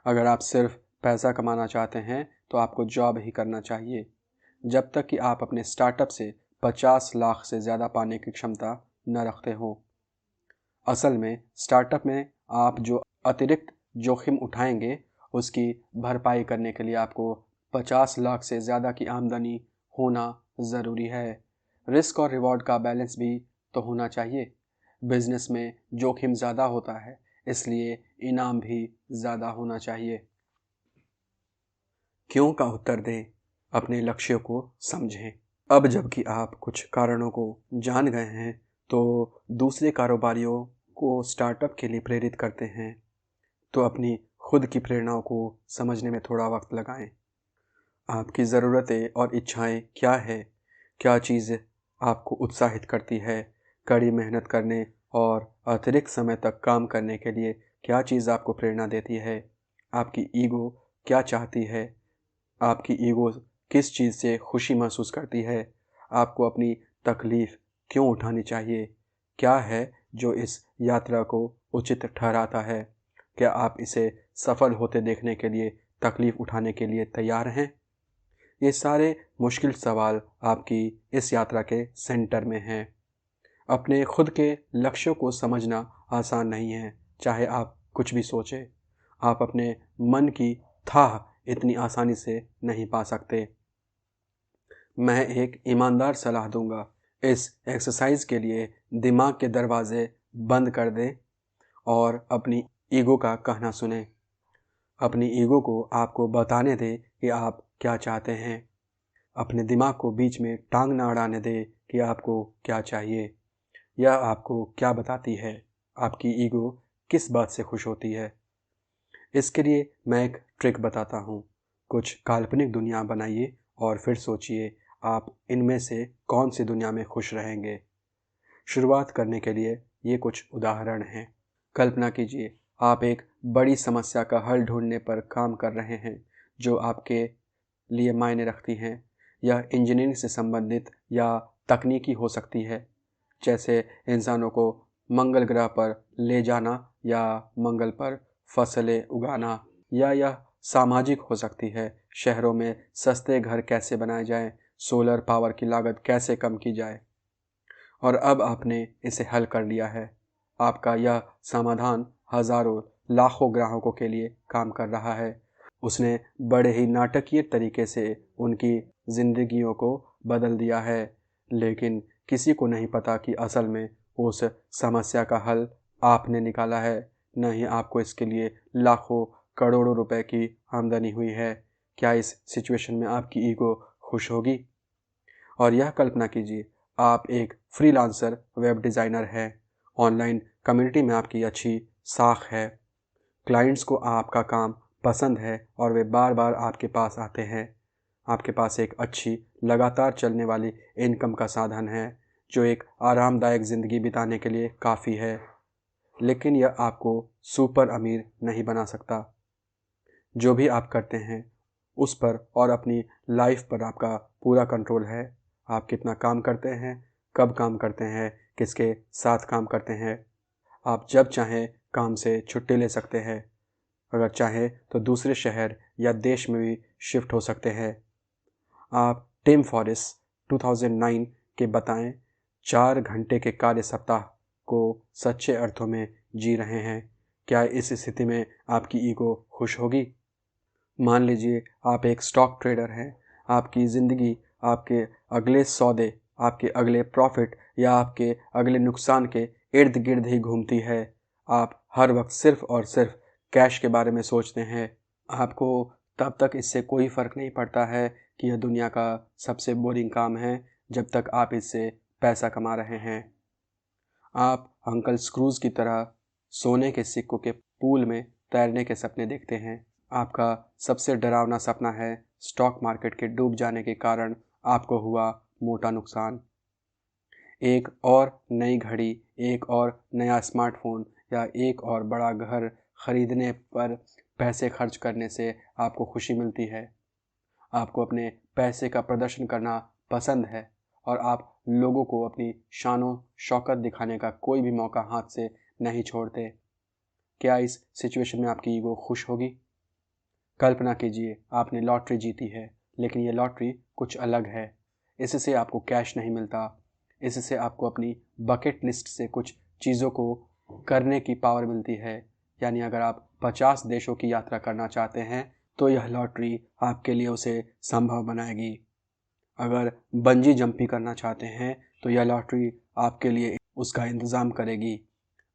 अगर आप सिर्फ पैसा कमाना चाहते हैं तो आपको जॉब ही करना चाहिए जब तक कि आप अपने स्टार्टअप से 50 लाख से ज़्यादा पाने की क्षमता न रखते हो। असल में स्टार्टअप में आप जो अतिरिक्त जोखिम उठाएंगे उसकी भरपाई करने के लिए आपको 50 लाख से ज़्यादा की आमदनी होना ज़रूरी है। रिस्क और रिवॉर्ड का बैलेंस भी तो होना चाहिए। बिजनेस में जोखिम ज़्यादा होता है, इसलिए इनाम भी ज़्यादा होना चाहिए। क्यों का उत्तर दें, अपने लक्ष्यों को समझें। अब जबकि आप कुछ कारणों को जान गए हैं तो दूसरे कारोबारियों को स्टार्टअप के लिए प्रेरित करते हैं, तो अपनी खुद की प्रेरणाओं को समझने में थोड़ा वक्त लगाएं। आपकी ज़रूरतें और इच्छाएं क्या है? क्या चीज़ आपको उत्साहित करती है? कड़ी मेहनत करने और अतिरिक्त समय तक काम करने के लिए क्या चीज़ आपको प्रेरणा देती है? आपकी ईगो क्या चाहती है? आपकी ईगो किस चीज़ से खुशी महसूस करती है? आपको अपनी तकलीफ़ क्यों उठानी चाहिए? क्या है जो इस यात्रा को उचित ठहराता है? क्या आप इसे सफल होते देखने के लिए तकलीफ़ उठाने के लिए तैयार हैं? ये सारे मुश्किल सवाल आपकी इस यात्रा के सेंटर में हैं। अपने खुद के लक्ष्यों को समझना आसान नहीं है, चाहे आप कुछ भी सोचें। आप अपने मन की थाह इतनी आसानी से नहीं पा सकते। मैं एक ईमानदार सलाह दूंगा, इस एक्सरसाइज के लिए दिमाग के दरवाजे बंद कर दें और अपनी ईगो का कहना सुनें। अपनी ईगो को आपको बताने दें कि आप क्या चाहते हैं। अपने दिमाग को बीच में टांग ना अड़ाने दें कि आपको क्या चाहिए। यह आपको क्या बताती है? आपकी ईगो किस बात से खुश होती है? इसके लिए मैं एक ट्रिक बताता हूँ। कुछ काल्पनिक दुनिया बनाइए और फिर सोचिए आप इनमें से कौन सी दुनिया में खुश रहेंगे। शुरुआत करने के लिए ये कुछ उदाहरण हैं। कल्पना कीजिए आप एक बड़ी समस्या का हल ढूंढने पर काम कर रहे हैं जो आपके लिए मायने रखती हैं। यह इंजीनियरिंग से संबंधित या तकनीकी हो सकती है, जैसे इंसानों को मंगल ग्रह पर ले जाना या मंगल पर फसलें उगाना, या यह सामाजिक हो सकती है, शहरों में सस्ते घर कैसे बनाए जाएं, सोलर पावर की लागत कैसे कम की जाए। और अब आपने इसे हल कर लिया है। आपका यह समाधान हजारों लाखों ग्राहकों के लिए काम कर रहा है। उसने बड़े ही नाटकीय तरीके से उनकी जिंदगियों को बदल दिया है, लेकिन किसी को नहीं पता कि असल में उस समस्या का हल आपने निकाला है, न ही आपको इसके लिए लाखों करोड़ों रुपए की आमदनी हुई है। क्या इस सिचुएशन में आपकी ईगो खुश होगी? और यह कल्पना कीजिए आप एक फ्रीलांसर वेब डिज़ाइनर हैं। ऑनलाइन कम्युनिटी में आपकी अच्छी साख है। क्लाइंट्स को आपका काम पसंद है और वे बार बार आपके पास आते हैं। आपके पास एक अच्छी लगातार चलने वाली इनकम का साधन है जो एक आरामदायक ज़िंदगी बिताने के लिए काफ़ी है, लेकिन यह आपको सुपर अमीर नहीं बना सकता। जो भी आप करते हैं उस पर और अपनी लाइफ पर आपका पूरा कंट्रोल है। आप कितना काम करते हैं, कब काम करते हैं, किसके साथ काम करते हैं। आप जब चाहें काम से छुट्टी ले सकते हैं। अगर चाहें तो दूसरे शहर या देश में भी शिफ्ट हो सकते हैं। आप टिम फॉरिस 2009 के बताएं 4 घंटे के कार्य सप्ताह को सच्चे अर्थों में जी रहे हैं। क्या इस स्थिति में आपकी ईगो खुश होगी? मान लीजिए आप एक स्टॉक ट्रेडर हैं। आपकी ज़िंदगी आपके अगले सौदे, आपके अगले प्रॉफिट या आपके अगले नुकसान के इर्द गिर्द ही घूमती है। आप हर वक्त सिर्फ और सिर्फ कैश के बारे में सोचते हैं। आपको तब तक इससे कोई फ़र्क नहीं पड़ता है कि यह दुनिया का सबसे बोरिंग काम है जब तक आप इससे पैसा कमा रहे हैं। आप अंकल स्क्रूज की तरह सोने के सिक्कों के पूल में तैरने के सपने देखते हैं। आपका सबसे डरावना सपना है स्टॉक मार्केट के डूब जाने के कारण आपको हुआ मोटा नुकसान। एक और नई घड़ी, एक और नया स्मार्टफोन या एक और बड़ा घर खरीदने पर पैसे खर्च करने से आपको खुशी मिलती है। आपको अपने पैसे का प्रदर्शन करना पसंद है और आप लोगों को अपनी शानो शौकत दिखाने का कोई भी मौका हाथ से नहीं छोड़ते। क्या इस सिचुएशन में आपकी ईगो खुश होगी? कल्पना कीजिए आपने लॉटरी जीती है, लेकिन ये लॉटरी कुछ अलग है। इससे आपको कैश नहीं मिलता। इससे आपको अपनी बकेट लिस्ट से कुछ चीज़ों को करने की पावर मिलती है। यानी अगर आप 50 देशों की यात्रा करना चाहते हैं तो यह लॉटरी आपके लिए उसे संभव बनाएगी। अगर बंजी जंपिंग करना चाहते हैं तो यह लॉटरी आपके लिए उसका इंतज़ाम करेगी।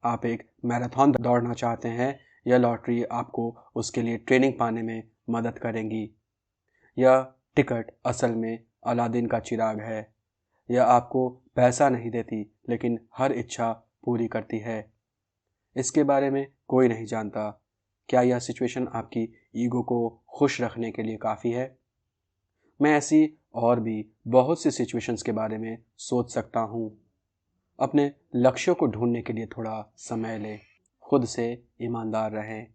आप एक मैराथन दौड़ना चाहते हैं, यह लॉटरी आपको उसके लिए ट्रेनिंग पाने में मदद करेगी। यह टिकट असल में अलादीन का चिराग है। यह आपको पैसा नहीं देती, लेकिन हर इच्छा पूरी करती है। इसके बारे में कोई नहीं जानता। क्या यह सिचुएशन आपकी ईगो को खुश रखने के लिए काफ़ी है? मैं ऐसी और भी बहुत सी सिचुएशंस के बारे में सोच सकता हूँ। अपने लक्ष्यों को ढूंढने के लिए थोड़ा समय लें। खुद से ईमानदार रहें।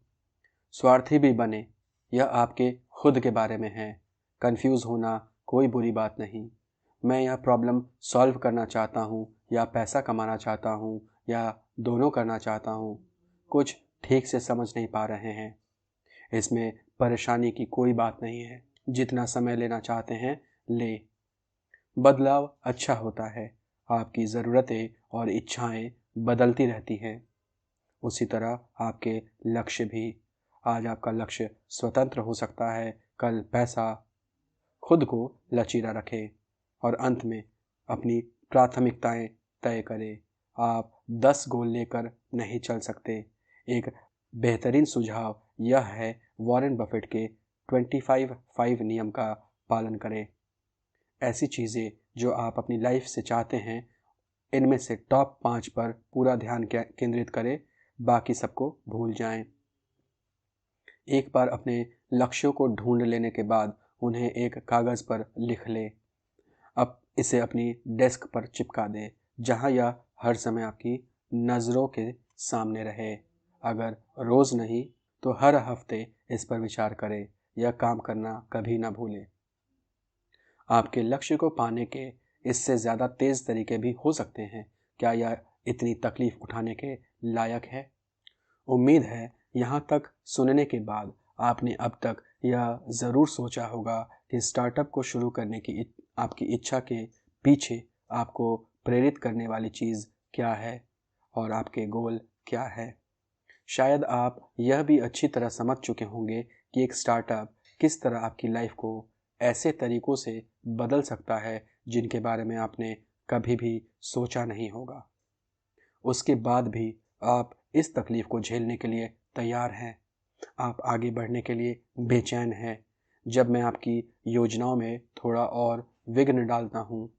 स्वार्थी भी बने। यह आपके खुद के बारे में है। कंफ्यूज होना कोई बुरी बात नहीं। मैं यह प्रॉब्लम सॉल्व करना चाहता हूँ या पैसा कमाना चाहता हूँ या दोनों करना चाहता हूँ, कुछ ठीक से समझ नहीं पा रहे हैं। इसमें परेशानी की कोई बात नहीं है। जितना समय लेना चाहते हैं ले। बदलाव अच्छा होता है। आपकी ज़रूरतें और इच्छाएं बदलती रहती हैं। उसी तरह आपके लक्ष्य भी। आज आपका लक्ष्य स्वतंत्र हो सकता है, कल पैसा। खुद को लचीला रखें और अंत में अपनी प्राथमिकताएं तय करें। आप 10 गोल लेकर नहीं चल सकते। एक बेहतरीन सुझाव यह है वॉरेन बफेट के 25-5 नियम का पालन करें। ऐसी चीज़ें जो आप अपनी लाइफ से चाहते हैं, इनमें से टॉप 5 पर पूरा ध्यान केंद्रित करें, बाकी सबको भूल जाएं। एक बार अपने लक्ष्यों को ढूंढ लेने के बाद उन्हें एक कागज़ पर लिख लें। अब इसे अपनी डेस्क पर चिपका दें, जहां यह हर समय आपकी नज़रों के सामने रहे। अगर रोज़ नहीं तो हर हफ्ते इस पर विचार करें। यह काम करना कभी ना भूलें। आपके लक्ष्य को पाने के इससे ज़्यादा तेज़ तरीके भी हो सकते हैं। क्या यह इतनी तकलीफ उठाने के लायक है? उम्मीद है यहाँ तक सुनने के बाद आपने अब तक यह ज़रूर सोचा होगा कि स्टार्टअप को शुरू करने की आपकी इच्छा के पीछे आपको प्रेरित करने वाली चीज़ क्या है और आपके गोल क्या है। शायद आप यह भी अच्छी तरह समझ चुके होंगे कि एक स्टार्टअप किस तरह आपकी लाइफ को ऐसे तरीकों से बदल सकता है जिनके बारे में आपने कभी भी सोचा नहीं होगा। उसके बाद भी आप इस तकलीफ को झेलने के लिए तैयार हैं। आप आगे बढ़ने के लिए बेचैन हैं। जब मैं आपकी योजनाओं में थोड़ा और विघ्न डालता हूँ।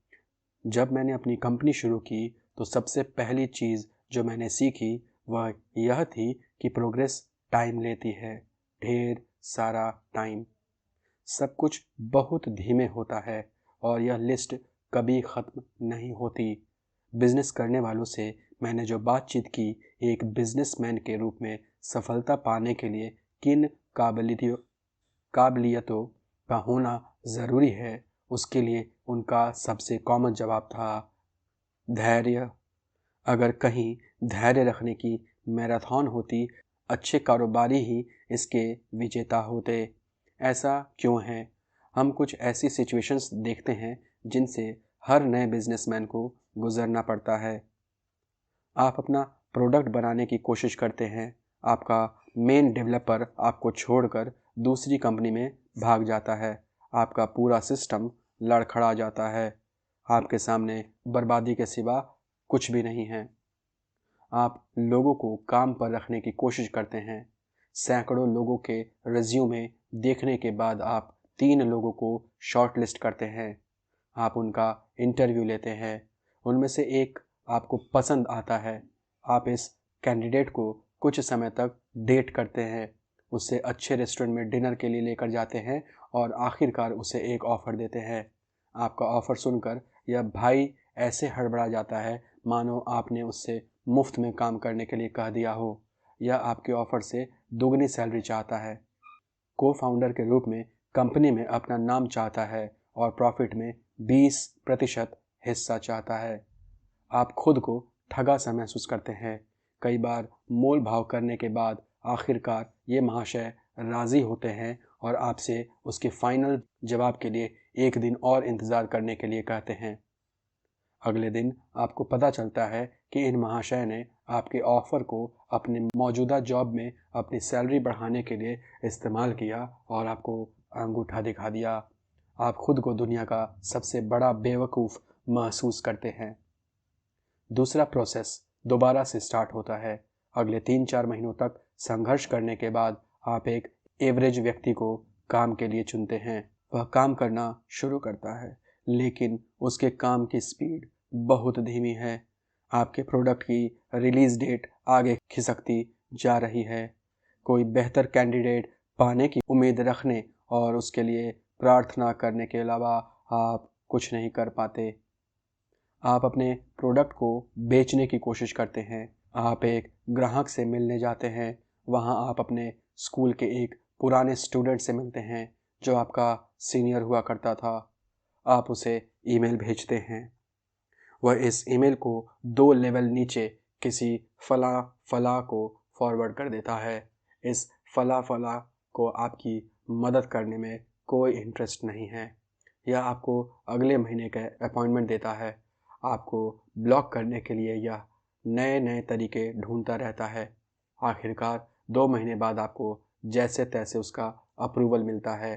जब मैंने अपनी कंपनी शुरू की तो सबसे पहली चीज़ जो मैंने सीखी वह यह थी कि प्रोग्रेस टाइम लेती है, ढेर सारा टाइम। सब कुछ बहुत धीमे होता है और यह लिस्ट कभी ख़त्म नहीं होती। बिज़नेस करने वालों से मैंने जो बातचीत की, एक बिजनेसमैन के रूप में सफलता पाने के लिए किन काबिलियतों का होना ज़रूरी है, उसके लिए उनका सबसे कॉमन जवाब था धैर्य। अगर कहीं धैर्य रखने की मैराथन होती, अच्छे कारोबारी ही इसके विजेता होते। ऐसा क्यों है? हम कुछ ऐसी सिचुएशंस देखते हैं जिनसे हर नए बिजनेसमैन को गुजरना पड़ता है। आप अपना प्रोडक्ट बनाने की कोशिश करते हैं, आपका मेन डेवलपर आपको छोड़कर दूसरी कंपनी में भाग जाता है, आपका पूरा सिस्टम लड़खड़ा जाता है, आपके सामने बर्बादी के सिवा कुछ भी नहीं है। आप लोगों को काम पर रखने की कोशिश करते हैं। सैकड़ों लोगों के रिज्यूमे देखने के बाद आप 3 लोगों को शॉर्टलिस्ट करते हैं। आप उनका इंटरव्यू लेते हैं। उनमें से एक आपको पसंद आता है। आप इस कैंडिडेट को कुछ समय तक डेट करते हैं, उससे अच्छे रेस्टोरेंट में डिनर के लिए लेकर जाते हैं और आखिरकार उसे एक ऑफ़र देते हैं। आपका ऑफ़र सुनकर यह भाई ऐसे हड़बड़ा जाता है मानो आपने उससे मुफ्त में काम करने के लिए कह दिया हो। यह आपके ऑफ़र से दोगुनी सैलरी चाहता है। को फाउंडर के रूप में कंपनी में अपना नाम चाहता है और प्रॉफिट में 20% हिस्सा चाहता है। आप खुद को ठगा सा महसूस करते हैं। कई बार मोल भाव करने के बाद आखिरकार ये महाशय राज़ी होते हैं और आपसे उसके फाइनल जवाब के लिए एक दिन और इंतज़ार करने के लिए कहते हैं। अगले दिन आपको पता चलता है कि इन महाशय ने आपके ऑफ़र को अपने मौजूदा जॉब में अपनी सैलरी बढ़ाने के लिए इस्तेमाल किया और आपको अंगूठा दिखा दिया। आप खुद को दुनिया का सबसे बड़ा बेवकूफ़ महसूस करते हैं। दूसरा प्रोसेस दोबारा से स्टार्ट होता है। अगले 3-4 महीनों तक संघर्ष करने के बाद आप एक एवरेज व्यक्ति को काम के लिए चुनते हैं। वह काम करना शुरू करता है, लेकिन उसके काम की स्पीड बहुत धीमी है। आपके प्रोडक्ट की रिलीज़ डेट आगे खिसकती जा रही है। कोई बेहतर कैंडिडेट पाने की उम्मीद रखने और उसके लिए प्रार्थना करने के अलावा आप कुछ नहीं कर पाते। आप अपने प्रोडक्ट को बेचने की कोशिश करते हैं। आप एक ग्राहक से मिलने जाते हैं। वहाँ आप अपने स्कूल के एक पुराने स्टूडेंट से मिलते हैं जो आपका सीनियर हुआ करता था। आप उसे ईमेल भेजते हैं। वह इस ईमेल को 2 लेवल नीचे किसी फला को फॉरवर्ड कर देता है। इस फला को आपकी मदद करने में कोई इंटरेस्ट नहीं है। यह आपको अगले महीने का अपॉइंटमेंट देता है। आपको ब्लॉक करने के लिए यह नए नए तरीके ढूंढता रहता है। आखिरकार 2 महीने बाद आपको जैसे तैसे उसका अप्रूवल मिलता है।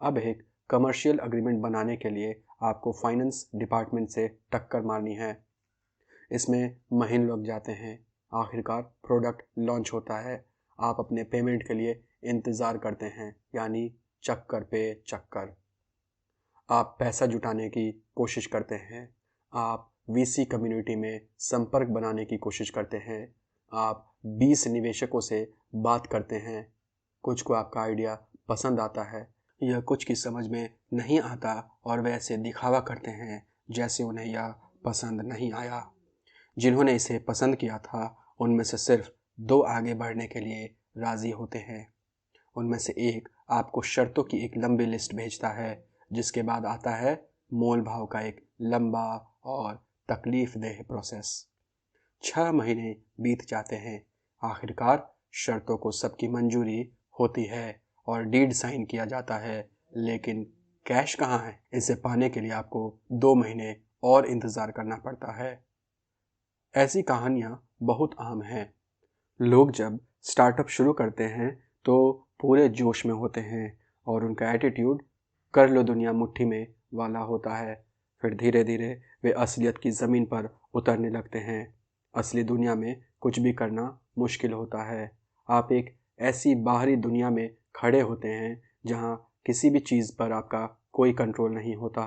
अब एक कमर्शियल एग्रीमेंट बनाने के लिए आपको फाइनेंस डिपार्टमेंट से टक्कर मारनी है। इसमें महीने लग जाते हैं। आखिरकार प्रोडक्ट लॉन्च होता है। आप अपने पेमेंट के लिए इंतज़ार करते हैं, यानी चक्कर पे चक्कर। आप पैसा जुटाने की कोशिश करते हैं। आप वीसी कम्युनिटी में संपर्क बनाने की कोशिश करते हैं। आप 20 निवेशकों से बात करते हैं। कुछ को आपका आइडिया पसंद आता है, यह कुछ की समझ में नहीं आता और वे ऐसे दिखावा करते हैं जैसे उन्हें यह पसंद नहीं आया। जिन्होंने इसे पसंद किया था उनमें से सिर्फ 2 आगे बढ़ने के लिए राज़ी होते हैं। उनमें से एक आपको शर्तों की एक लंबी लिस्ट भेजता है, जिसके बाद आता है मोल भाव का एक लंबा और तकलीफ़देह प्रोसेस। 6 महीने बीत जाते हैं। आखिरकार शर्तों को सबकी मंजूरी होती है और डीड साइन किया जाता है, लेकिन कैश कहाँ है? इसे पाने के लिए आपको 2 महीने और इंतज़ार करना पड़ता है। ऐसी कहानियाँ बहुत आम हैं। लोग जब स्टार्टअप शुरू करते हैं तो पूरे जोश में होते हैं और उनका एटीट्यूड कर लो दुनिया मुट्ठी में वाला होता है। फिर धीरे धीरे वे असलियत की ज़मीन पर उतरने लगते हैं। असली दुनिया में कुछ भी करना मुश्किल होता है। आप एक ऐसी बाहरी दुनिया में खड़े होते हैं जहाँ किसी भी चीज़ पर आपका कोई कंट्रोल नहीं होता।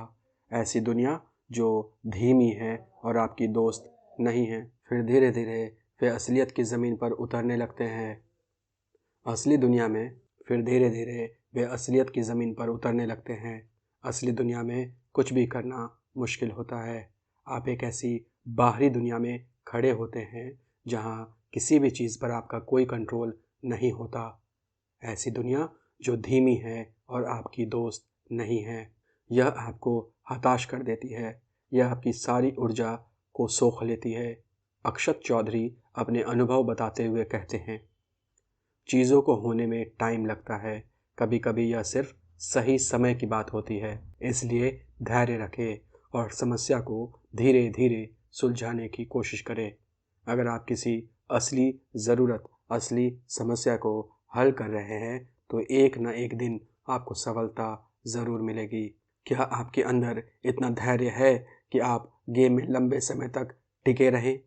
ऐसी दुनिया जो धीमी है और आपकी दोस्त नहीं है। फिर धीरे धीरे वे असलियत की ज़मीन पर उतरने लगते हैं। असली दुनिया में फिर धीरे धीरे वे असलियत की ज़मीन पर उतरने लगते हैं। असली दुनिया में कुछ भी करना मुश्किल होता है। आप एक ऐसी बाहरी दुनिया में खड़े होते हैं जहां किसी भी चीज़ पर आपका कोई कंट्रोल नहीं होता। ऐसी दुनिया जो धीमी है और आपकी दोस्त नहीं है। यह आपको हताश कर देती है। यह आपकी सारी ऊर्जा को सोख लेती है। अक्षत चौधरी अपने अनुभव बताते हुए कहते हैं, चीज़ों को होने में टाइम लगता है। कभी कभी यह सिर्फ सही समय की बात होती है। इसलिए धैर्य रखें और समस्या को धीरे धीरे सुलझाने की कोशिश करें। अगर आप किसी असली ज़रूरत, असली समस्या को हल कर रहे हैं तो एक न एक दिन आपको सफलता ज़रूर मिलेगी। क्या आपके अंदर इतना धैर्य है कि आप गेम में लंबे समय तक टिके रहें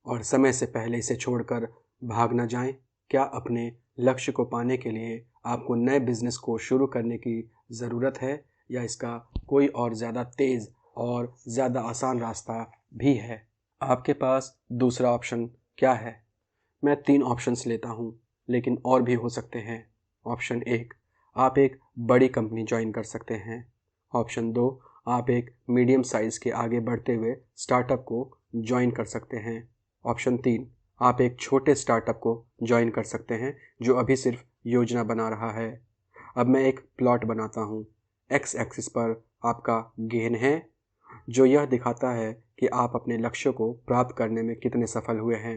और समय से पहले इसे छोड़कर भाग न जाएं? क्या अपने लक्ष्य को पाने के लिए आपको नए बिजनेस को शुरू करने की ज़रूरत है या इसका कोई और ज़्यादा तेज़ और ज़्यादा आसान रास्ता भी है? आपके पास दूसरा ऑप्शन क्या है? मैं 3 ऑप्शंस लेता हूँ, लेकिन और भी हो सकते हैं। ऑप्शन 1, आप एक बड़ी कंपनी ज्वाइन कर सकते हैं। ऑप्शन 2, आप एक मीडियम साइज़ के आगे बढ़ते हुए स्टार्टअप को ज्वाइन कर सकते हैं। ऑप्शन 3, आप एक छोटे स्टार्टअप को ज्वाइन कर सकते हैं जो अभी सिर्फ योजना बना रहा है। अब मैं एक प्लॉट बनाता हूँ। एक्स एक्सिस पर आपका गेन है, जो यह दिखाता है कि आप अपने लक्ष्य को प्राप्त करने में कितने सफल हुए हैं।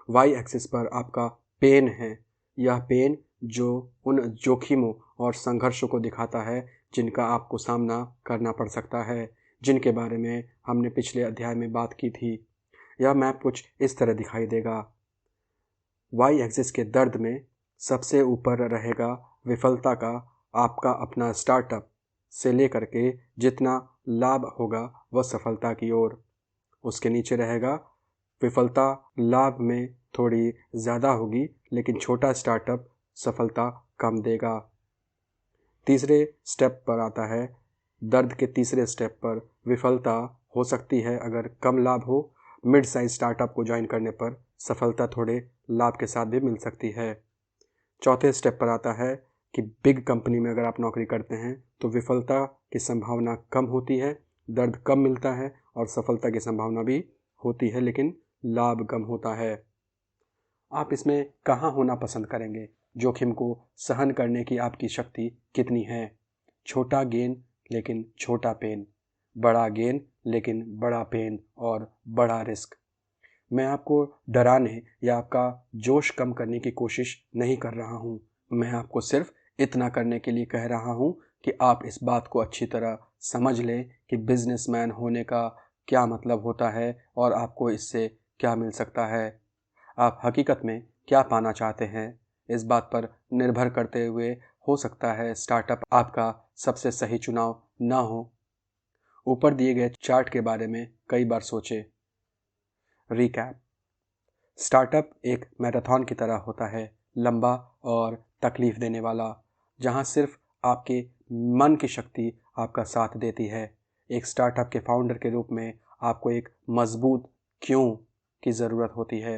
वाई एक्सिस पर आपका पेन है। यह पेन जो उन जोखिमों और संघर्षों को दिखाता है जिनका आपको सामना करना पड़ सकता है, जिनके बारे में हमने पिछले अध्याय में बात की थी। यह मैप कुछ इस तरह दिखाई देगा। वाई एक्सिस के दर्द में सबसे ऊपर रहेगा विफलता का आपका अपना स्टार्टअप से लेकर के जितना लाभ होगा वह सफलता की ओर। उसके नीचे रहेगा विफलता लाभ में थोड़ी ज़्यादा होगी लेकिन छोटा स्टार्टअप सफलता कम देगा। तीसरे स्टेप पर आता है, दर्द के तीसरे स्टेप पर विफलता हो सकती है अगर कम लाभ हो। मिड साइज स्टार्टअप को ज्वाइन करने पर सफलता थोड़े लाभ के साथ भी मिल सकती है। चौथे स्टेप पर आता है कि बिग कंपनी में अगर आप नौकरी करते हैं तो विफलता की संभावना कम होती है, दर्द कम मिलता है और सफलता की संभावना भी होती है लेकिन लाभ कम होता है। आप इसमें कहाँ होना पसंद करेंगे? जोखिम को सहन करने की आपकी शक्ति कितनी है? छोटा गेन लेकिन छोटा पेन, बड़ा गेन लेकिन बड़ा पेन और बड़ा रिस्क। मैं आपको डराने या आपका जोश कम करने की कोशिश नहीं कर रहा हूँ। मैं आपको सिर्फ इतना करने के लिए कह रहा हूँ कि आप इस बात को अच्छी तरह समझ लें कि बिजनेसमैन होने का क्या मतलब होता है और आपको इससे क्या मिल सकता है। आप हकीकत में क्या पाना चाहते हैं, इस बात पर निर्भर करते हुए हो सकता है स्टार्टअप आपका सबसे सही चुनाव ना हो। ऊपर दिए गए चार्ट के बारे में कई बार सोचें। रिकैप, स्टार्टअप एक मैराथन की तरह होता है, लंबा और तकलीफ देने वाला, जहां सिर्फ आपके मन की शक्ति आपका साथ देती है। एक स्टार्टअप के फाउंडर के रूप में आपको एक मजबूत क्यों की ज़रूरत होती है।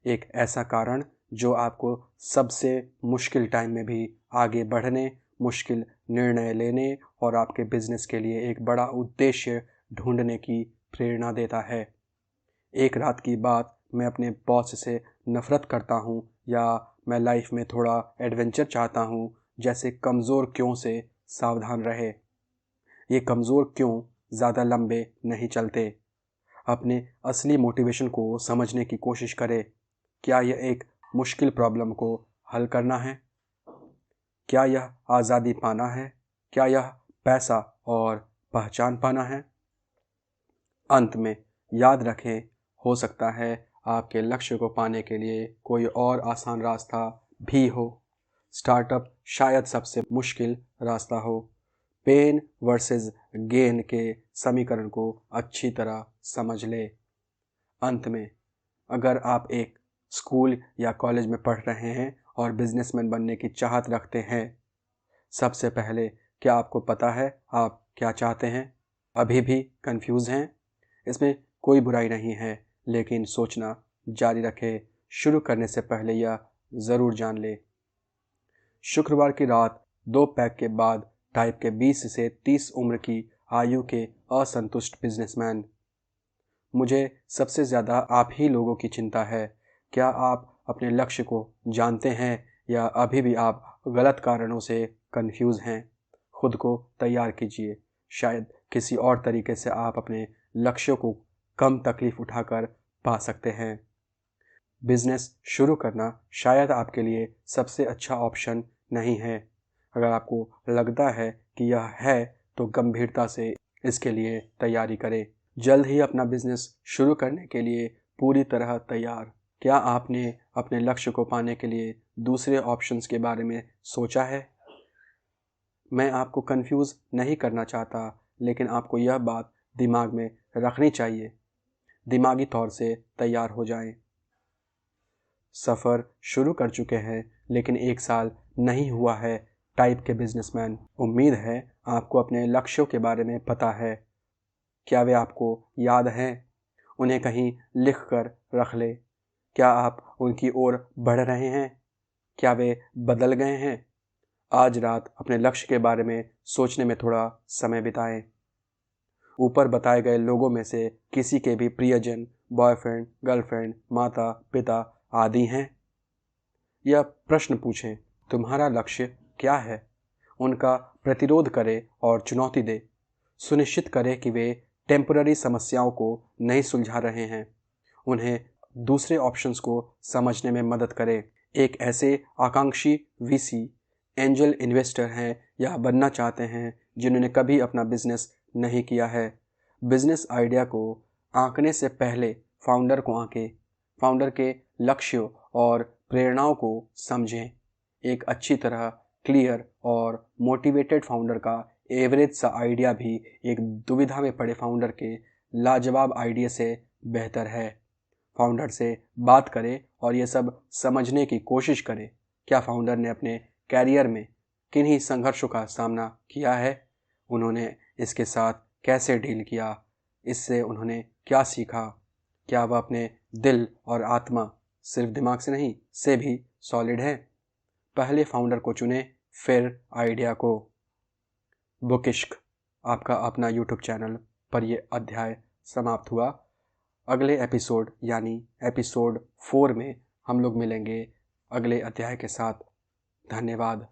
एक ऐसा कारण जो आपको सबसे मुश्किल टाइम में भी आगे बढ़ने, मुश्किल निर्णय लेने और आपके बिजनेस के लिए एक बड़ा उद्देश्य ढूंढने की प्रेरणा देता है। एक रात की बात, मैं अपने बॉस से नफ़रत करता हूँ या मैं लाइफ में थोड़ा एडवेंचर चाहता हूँ जैसे कमज़ोर क्यों से सावधान रहे। ये कमज़ोर क्यों ज़्यादा लंबे नहीं चलते। अपने असली मोटिवेशन को समझने की कोशिश करें। क्या यह एक मुश्किल प्रॉब्लम को हल करना है? क्या यह आज़ादी पाना है? क्या यह पैसा और पहचान पाना है? अंत में याद रखें, हो सकता है आपके लक्ष्य को पाने के लिए कोई और आसान रास्ता भी हो। स्टार्टअप शायद सबसे मुश्किल रास्ता हो। पेन वर्सेस गेन के समीकरण को अच्छी तरह समझ ले। अंत में, अगर आप एक स्कूल या कॉलेज में पढ़ रहे हैं और बिजनेसमैन बनने की चाहत रखते हैं, सबसे पहले क्या आपको पता है आप क्या चाहते हैं? अभी भी कंफ्यूज हैं? इसमें कोई बुराई नहीं है, लेकिन सोचना जारी रखें। शुरू करने से पहले यह ज़रूर जान ले, शुक्रवार की रात 2 पैक के बाद टाइप के 20 से 30 उम्र की आयु के असंतुष्ट बिजनेसमैन। मुझे सबसे ज़्यादा आप ही लोगों की चिंता है। क्या आप अपने लक्ष्य को जानते हैं या अभी भी आप गलत कारणों से कंफ्यूज हैं? खुद को तैयार कीजिए। शायद किसी और तरीके से आप अपने लक्ष्यों को कम तकलीफ उठाकर पा सकते हैं। बिजनेस शुरू करना शायद आपके लिए सबसे अच्छा ऑप्शन नहीं है। अगर आपको लगता है कि यह है तो गंभीरता से इसके लिए तैयारी करें। जल्द ही अपना बिजनेस शुरू करने के लिए पूरी तरह तैयार। क्या आपने अपने लक्ष्य को पाने के लिए दूसरे ऑप्शंस के बारे में सोचा है? मैं आपको कंफ्यूज नहीं करना चाहता, लेकिन आपको यह बात दिमाग में रखनी चाहिए। दिमागी तौर से तैयार हो जाएं। सफ़र शुरू कर चुके हैं लेकिन 1 साल नहीं हुआ है टाइप के बिजनेसमैन। उम्मीद है आपको अपने लक्ष्यों के बारे में पता है। क्या वे आपको याद हैं? उन्हें कहीं लिख कर रख ले। क्या आप उनकी ओर बढ़ रहे हैं? क्या वे बदल गए हैं? आज रात अपने लक्ष्य के बारे में सोचने में थोड़ा समय बिताएं। ऊपर बताए गए लोगों में से किसी के भी प्रियजन, बॉयफ्रेंड, गर्लफ्रेंड, माता, पिता आदि हैं? यह प्रश्न पूछें, तुम्हारा लक्ष्य क्या है? उनका प्रतिरोध करें और चुनौती दें। सुनिश्चित करें कि वे टेम्पररी समस्याओं को नहीं सुलझा रहे हैं। उन्हें दूसरे ऑप्शंस को समझने में मदद करें। एक ऐसे आकांक्षी वीसी, एंजल इन्वेस्टर हैं या बनना चाहते हैं जिन्होंने कभी अपना बिजनेस नहीं किया है। बिजनेस आइडिया को आंकने से पहले फाउंडर को आंकें। फाउंडर के लक्ष्यों और प्रेरणाओं को समझें। एक अच्छी तरह क्लियर और मोटिवेटेड फाउंडर का एवरेज सा आइडिया भी एक दुविधा में पड़े फाउंडर के लाजवाब आइडिया से बेहतर है। फाउंडर से बात करें और ये सब समझने की कोशिश करें। क्या फाउंडर ने अपने कैरियर में किन्हीं संघर्षों का सामना किया है? उन्होंने इसके साथ कैसे डील किया? इससे उन्होंने क्या सीखा? क्या वह अपने दिल और आत्मा, सिर्फ दिमाग से नहीं, से भी सॉलिड है? पहले फाउंडर को चुनें, फिर आइडिया को। बुकिश्क, आपका अपना यूट्यूब चैनल पर यह अध्याय समाप्त हुआ। अगले एपिसोड यानी एपिसोड 4 में हम लोग मिलेंगे अगले अध्याय के साथ। धन्यवाद।